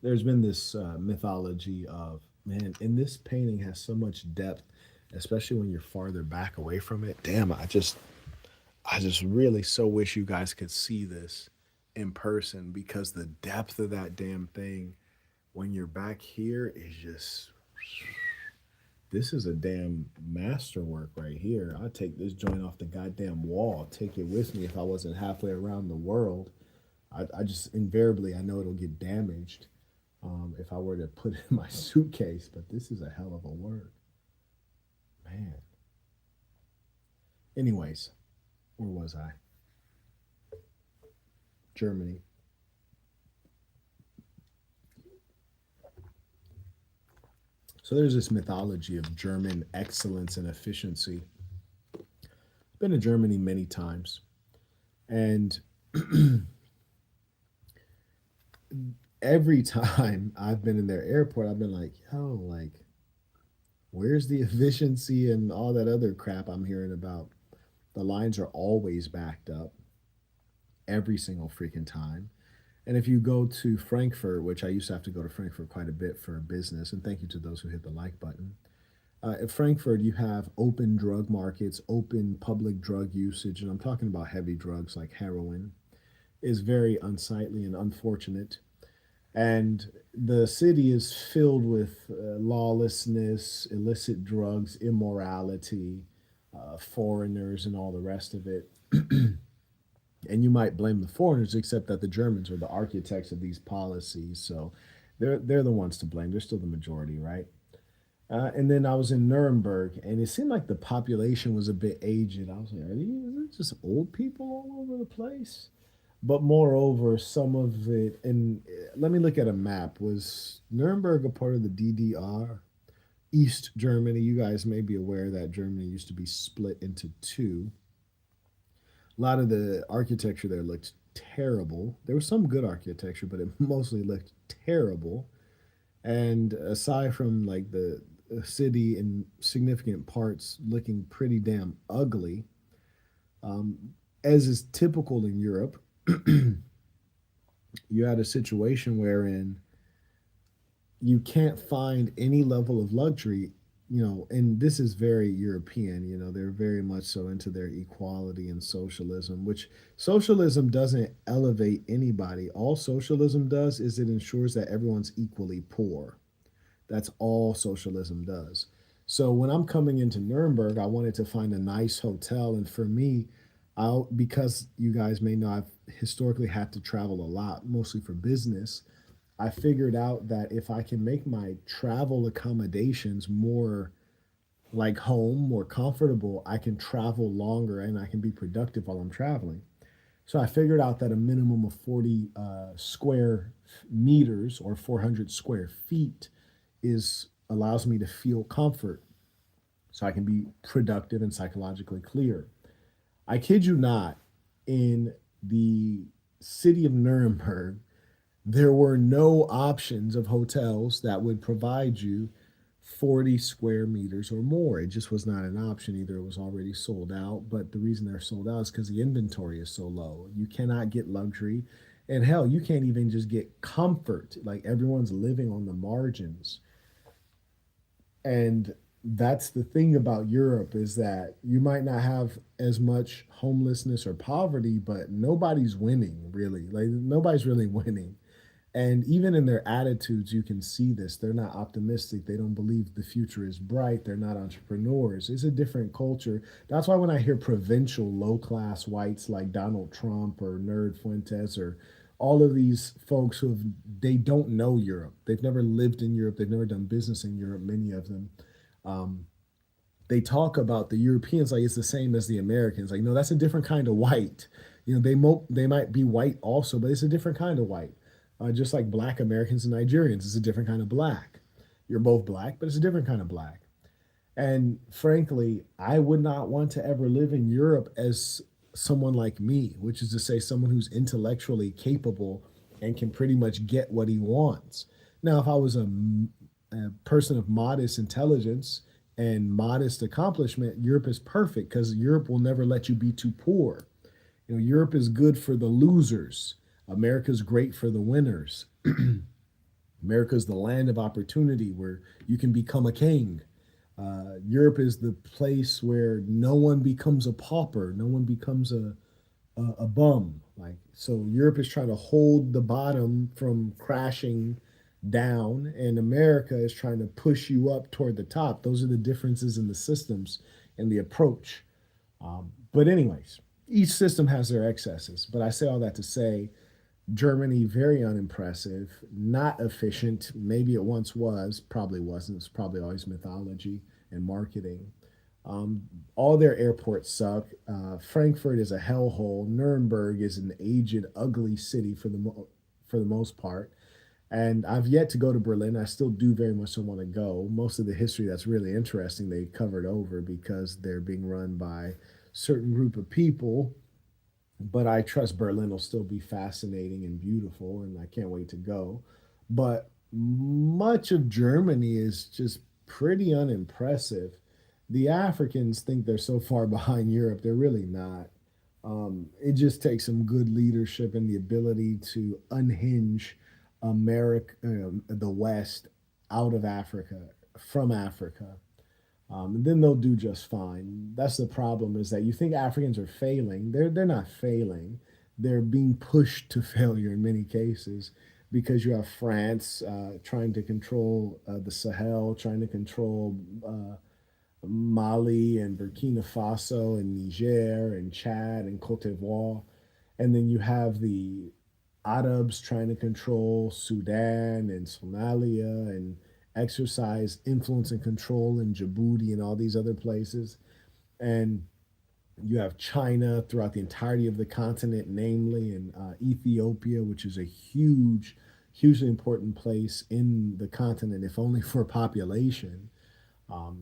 There's been this mythology of, man, and this painting has so much depth, especially when you're farther back away from it. Damn, I just really so wish you guys could see this in person because the depth of that damn thing when you're back here, it's just this is a damn masterwork right here. I'd take this joint off the goddamn wall, take it with me if I wasn't halfway around the world. I just invariably I know it'll get damaged if I were to put it in my suitcase. But this is a hell of a work, man. Anyways, where was I? Germany. So there's this mythology of German excellence and efficiency. I've been to Germany many times, and every time I've been in their airport, I've been like, yo, like, where's the efficiency and all that other crap I'm hearing about? The lines are always backed up every single freaking time. And if you go to Frankfurt, which I used to have to go to Frankfurt quite a bit for business, and thank you to those who hit the like button. At Frankfurt, you have open drug markets, open public drug usage, and I'm talking about heavy drugs like heroin, is very unsightly and unfortunate. And the city is filled with lawlessness, illicit drugs, immorality, foreigners, and all the rest of it. And you might blame the foreigners, except that the Germans are the architects of these policies, so they're the ones to blame. They're still the majority, right? And then I was in Nuremberg, and it seemed like the population was a bit aged. I was like, is it just old people all over the place? But moreover, some of it, and let me look at a map. Was Nuremberg a part of the DDR? East Germany. You guys may be aware that Germany used to be split into two. A lot of the architecture there looked terrible. There was some good architecture, but it mostly looked terrible. And aside from like the city in significant parts looking pretty damn ugly, um, as is typical in Europe, you had a situation wherein you can't find any level of luxury, and this is very European, they're very much so into their equality and socialism, which socialism doesn't elevate anybody. All socialism does is it ensures that everyone's equally poor. That's all socialism does. So when I'm coming into Nuremberg, I wanted to find a nice hotel. And for me, because you guys may know, I've historically had to travel a lot, mostly for business. I figured out that if I can make my travel accommodations more like home, more comfortable, I can travel longer and I can be productive while I'm traveling. So I figured out that a minimum of 40 square meters or 400 square feet is allows me to feel comfort so I can be productive and psychologically clear. I kid you not, in the city of Nuremberg, there were no options of hotels that would provide you 40 square meters or more. It just was not an option. Either it was already sold out, but the reason they're sold out is because the inventory is so low. You cannot get luxury. And hell, you can't even just get comfort. Like everyone's living on the margins. And that's the thing about Europe is that you might not have as much homelessness or poverty, but nobody's winning really. Like nobody's really winning. And even in their attitudes, you can see this. They're not optimistic. They don't believe the future is bright. They're not entrepreneurs. It's a different culture. That's why when I hear provincial, low class whites like Donald Trump or Nerd Fuentes or all of these folks they don't know Europe. They've never lived in Europe. They've never done business in Europe, many of them. Um, they talk about the Europeans like it's the same as the Americans. Like, no, that's a different kind of white. They might be white also, but it's a different kind of white. Just like black Americans and Nigerians, it's a different kind of black. You're both black, but it's a different kind of black. And frankly, I would not want to ever live in Europe as someone like me, which is to say, someone who's intellectually capable and can pretty much get what he wants. Now, if I was a person of modest intelligence and modest accomplishment, Europe is perfect because Europe will never let you be too poor. Europe is good for the losers. America's great for the winners. America's the land of opportunity where you can become a king. Europe is the place where no one becomes a pauper, no one becomes a bum. Like so, Europe is trying to hold the bottom from crashing, down, and America is trying to push you up toward the top. Those are the differences in the systems and the approach. But, anyways, each system has their excesses. But I say all that to say Germany, very unimpressive, not efficient. Maybe it once was, probably wasn't. It's probably always mythology and marketing. All their airports suck. Frankfurt is a hellhole. Nuremberg is an aged, ugly city for the most part. And I've yet to go to Berlin. I still do very much want to go. Most of the history that's really interesting they covered over because they're being run by a certain group of people. But I trust Berlin will still be fascinating and beautiful, and I can't wait to go. But much of Germany is just pretty unimpressive. The Africans think they're so far behind Europe. They're really not. It just takes some good leadership and the ability to unhinge America, the West, out of Africa, from Africa. And then they'll do just fine. That's the problem is that you think Africans are failing. They're not failing. They're being pushed to failure in many cases because you have France trying to control the Sahel, trying to control Mali and Burkina Faso and Niger and Chad and Cote d'Ivoire. And then you have the Arabs trying to control Sudan and Somalia and exercise influence and control in Djibouti and all these other places. And you have China throughout the entirety of the continent, namely in Ethiopia, which is a hugely important place in the continent, if only for population.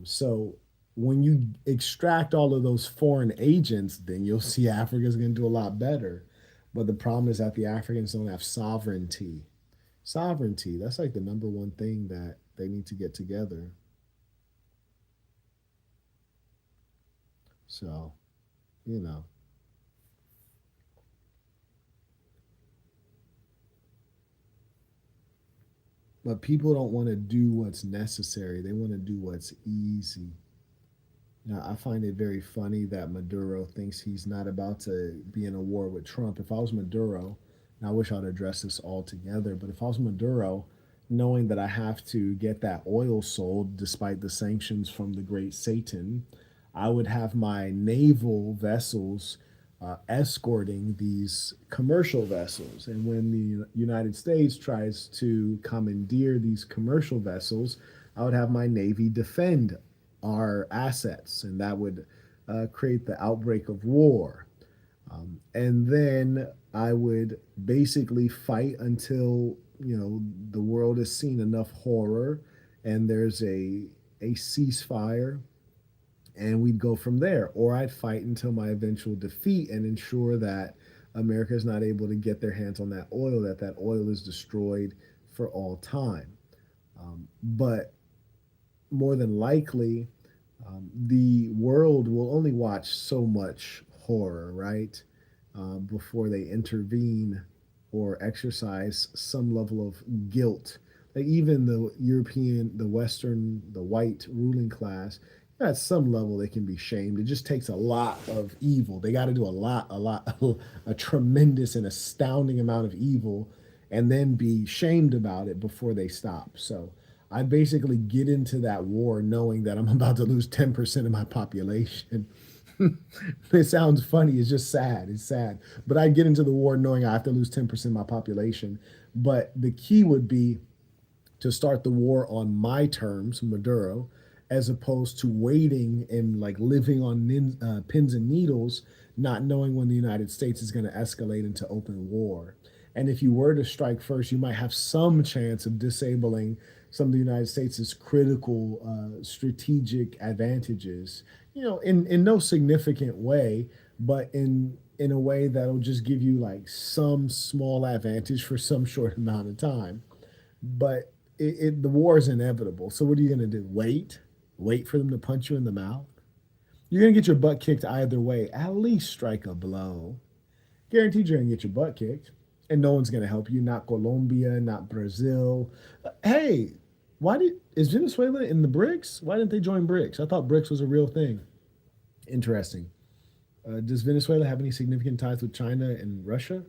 So when you extract all of those foreign agents, then you'll see Africa's going to do a lot better. But the problem is that the Africans don't have sovereignty. Sovereignty, that's like the number one thing that they need to get together. So, you know, but people don't want to do what's necessary. They want to do what's easy. Now, I find it very funny that Maduro thinks he's not about to be in a war with Trump. If I was Maduro, and I wish I'd address this all together, but if I was Maduro, knowing that I have to get that oil sold despite the sanctions from the great Satan, I would have my naval vessels escorting these commercial vessels. And when the United States tries to commandeer these commercial vessels, I would have my Navy defend our assets, and that would create the outbreak of war. And then I would basically fight until the world has seen enough horror, and there's a ceasefire, and we'd go from there. Or I'd fight until my eventual defeat and ensure that America is not able to get their hands on that oil is destroyed for all time. But more than likely, the world will only watch so much horror, right? Before they intervene or exercise some level of guilt. Like even the European, the Western, the white ruling class, at some level they can be shamed. It just takes a lot of evil. They got to do a tremendous and astounding amount of evil and then be shamed about it before they stop. So I basically get into that war knowing that I'm about to lose 10% of my population. It sounds funny. It's just sad. It's sad. But I get into the war knowing I have to lose 10% of my population. But the key would be to start the war on my terms, Maduro, as opposed to waiting and like living on pins and needles, not knowing when the United States is going to escalate into open war. And if you were to strike first, you might have some chance of disabling some of the United States' critical strategic advantages, in no significant way, but in a way that'll just give you like some small advantage for some short amount of time. But the war is inevitable. So what are you going to do? Wait for them to punch you in the mouth? You're going to get your butt kicked either way. At least strike a blow. Guaranteed you're going to get your butt kicked. And no one's going to help you. Not Colombia, not Brazil. Hey, is Venezuela in the BRICS? Why didn't they join BRICS? I thought BRICS was a real thing. Interesting. Does Venezuela have any significant ties with China and Russia?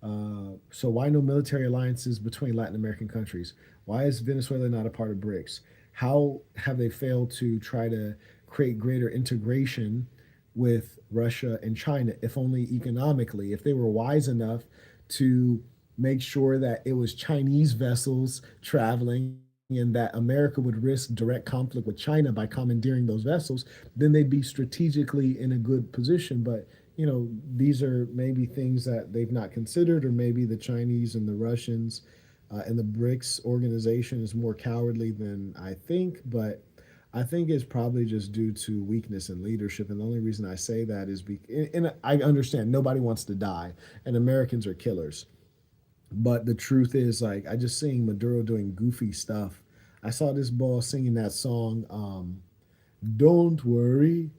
So why no military alliances between Latin American countries? Why is Venezuela not a part of BRICS? How have they failed to try to create greater integration with Russia and China, if only economically? If they were wise enough to make sure that it was Chinese vessels traveling and that America would risk direct conflict with China by commandeering those vessels, then they'd be strategically in a good position. But these are maybe things that they've not considered, or maybe the Chinese and the Russians and the BRICS organization is more cowardly than I think. But I think it's probably just due to weakness in leadership. And the only reason I say that is because, and I understand nobody wants to die, and Americans are killers. But the truth is, like, I just seeing Maduro doing goofy stuff. I saw this boy singing that song, "Don't worry,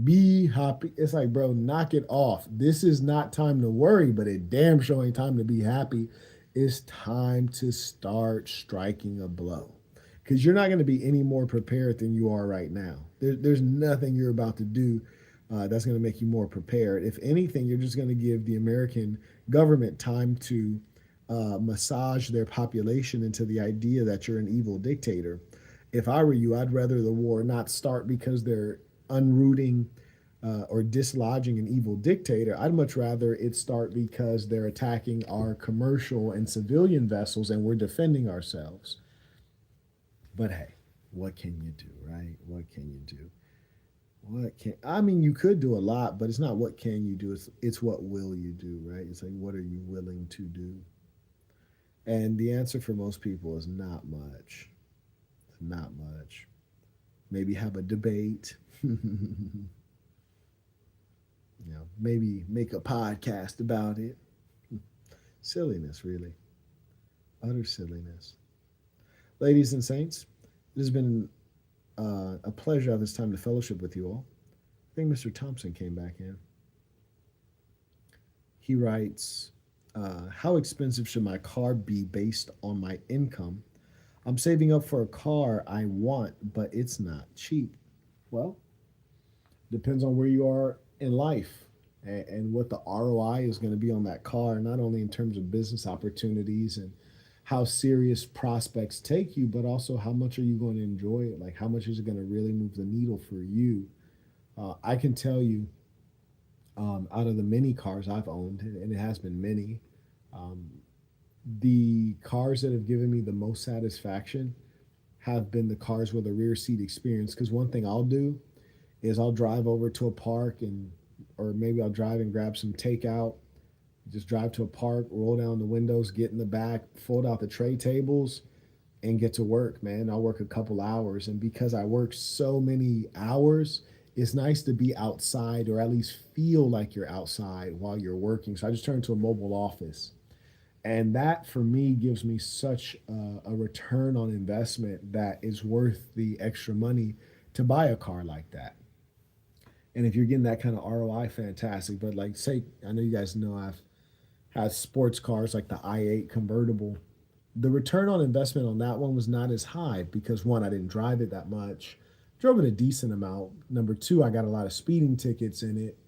be happy." It's like, bro, knock it off. This is not time to worry, but it damn sure ain't time to be happy. It's time to start striking a blow, because you're not going to be any more prepared than you are right now. There's nothing you're about to do that's going to make you more prepared. If anything, you're just going to give the American government time to massage their population into the idea that you're an evil dictator. If I were you, I'd rather the war not start because they're unrooting or dislodging an evil dictator. I'd much rather it start because they're attacking our commercial and civilian vessels and we're defending ourselves. But hey, what can you do, right? What can you do? I mean, you could do a lot, but it's not what can you do. It's what will you do, right? It's like, what are you willing to do? And the answer for most people is not much. Not much. Maybe have a debate. Maybe make a podcast about it. Silliness, really. Utter silliness. Ladies and saints, it has been a pleasure at this time to fellowship with you all. I think Mr. Thompson came back in. He writes, how expensive should my car be based on my income? I'm saving up for a car I want, but it's not cheap. Well, depends on where you are in life and what the ROI is going to be on that car, not only in terms of business opportunities and how serious prospects take you, but also how much are you going to enjoy it? Like, how much is it going to really move the needle for you? I can tell you, out of the many cars I've owned, and it has been many, um, the cars that have given me the most satisfaction have been the cars with a rear seat experience. Because one thing I'll do is I'll drive over to a park or maybe I'll drive and grab some takeout. Just drive to a park, roll down the windows, get in the back, fold out the tray tables, and get to work, man. I'll work a couple hours. And because I work so many hours, it's nice to be outside or at least feel like you're outside while you're working. So I just turned to a mobile office. And that for me gives me such a return on investment that is worth the extra money to buy a car like that. And if you're getting that kind of ROI, fantastic. But like, say, I know you guys know I've had sports cars like the i8 convertible. The return on investment on that one was not as high because one, I didn't drive it that much, drove it a decent amount. Number two, I got a lot of speeding tickets in it.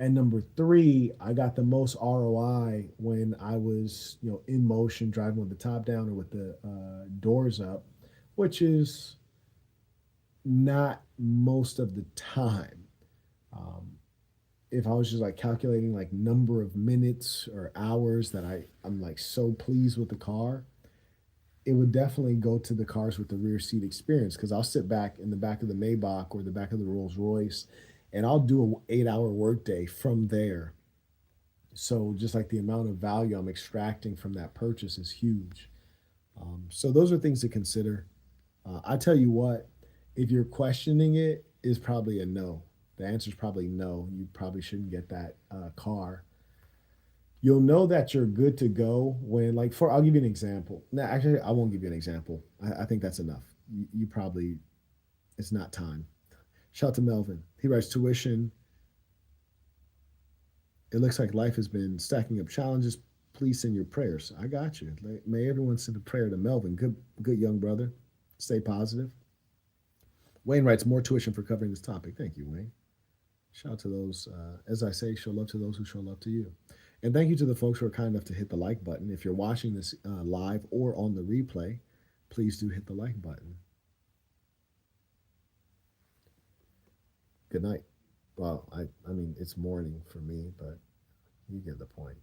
And number three, I got the most ROI when I was, in motion, driving with the top down or with the doors up, which is not most of the time. Um, if I was just like calculating like number of minutes or hours that I'm like so pleased with the car, it would definitely go to the cars with the rear seat experience because I'll sit back in the back of the Maybach or the back of the Rolls Royce and I'll do a 8 hour workday from there. So just like the amount of value I'm extracting from that purchase is huge. So those are things to consider. I tell you what, if you're questioning it, is probably a no. The answer is probably no. You probably shouldn't get that car. You'll know that you're good to go when, like, I'll give you an example. No, actually, I won't give you an example. I think that's enough. You probably, it's not time. Shout out to Melvin. He writes tuition. It looks like life has been stacking up challenges. Please send your prayers. I got you. May everyone send a prayer to Melvin. Good young brother. Stay positive. Wayne writes more tuition for covering this topic. Thank you, Wayne. Shout out to those, as I say, show love to those who show love to you. And thank you to the folks who are kind enough to hit the like button. If you're watching this live or on the replay, please do hit the like button. Good night. Well, I mean, it's morning for me, but you get the point.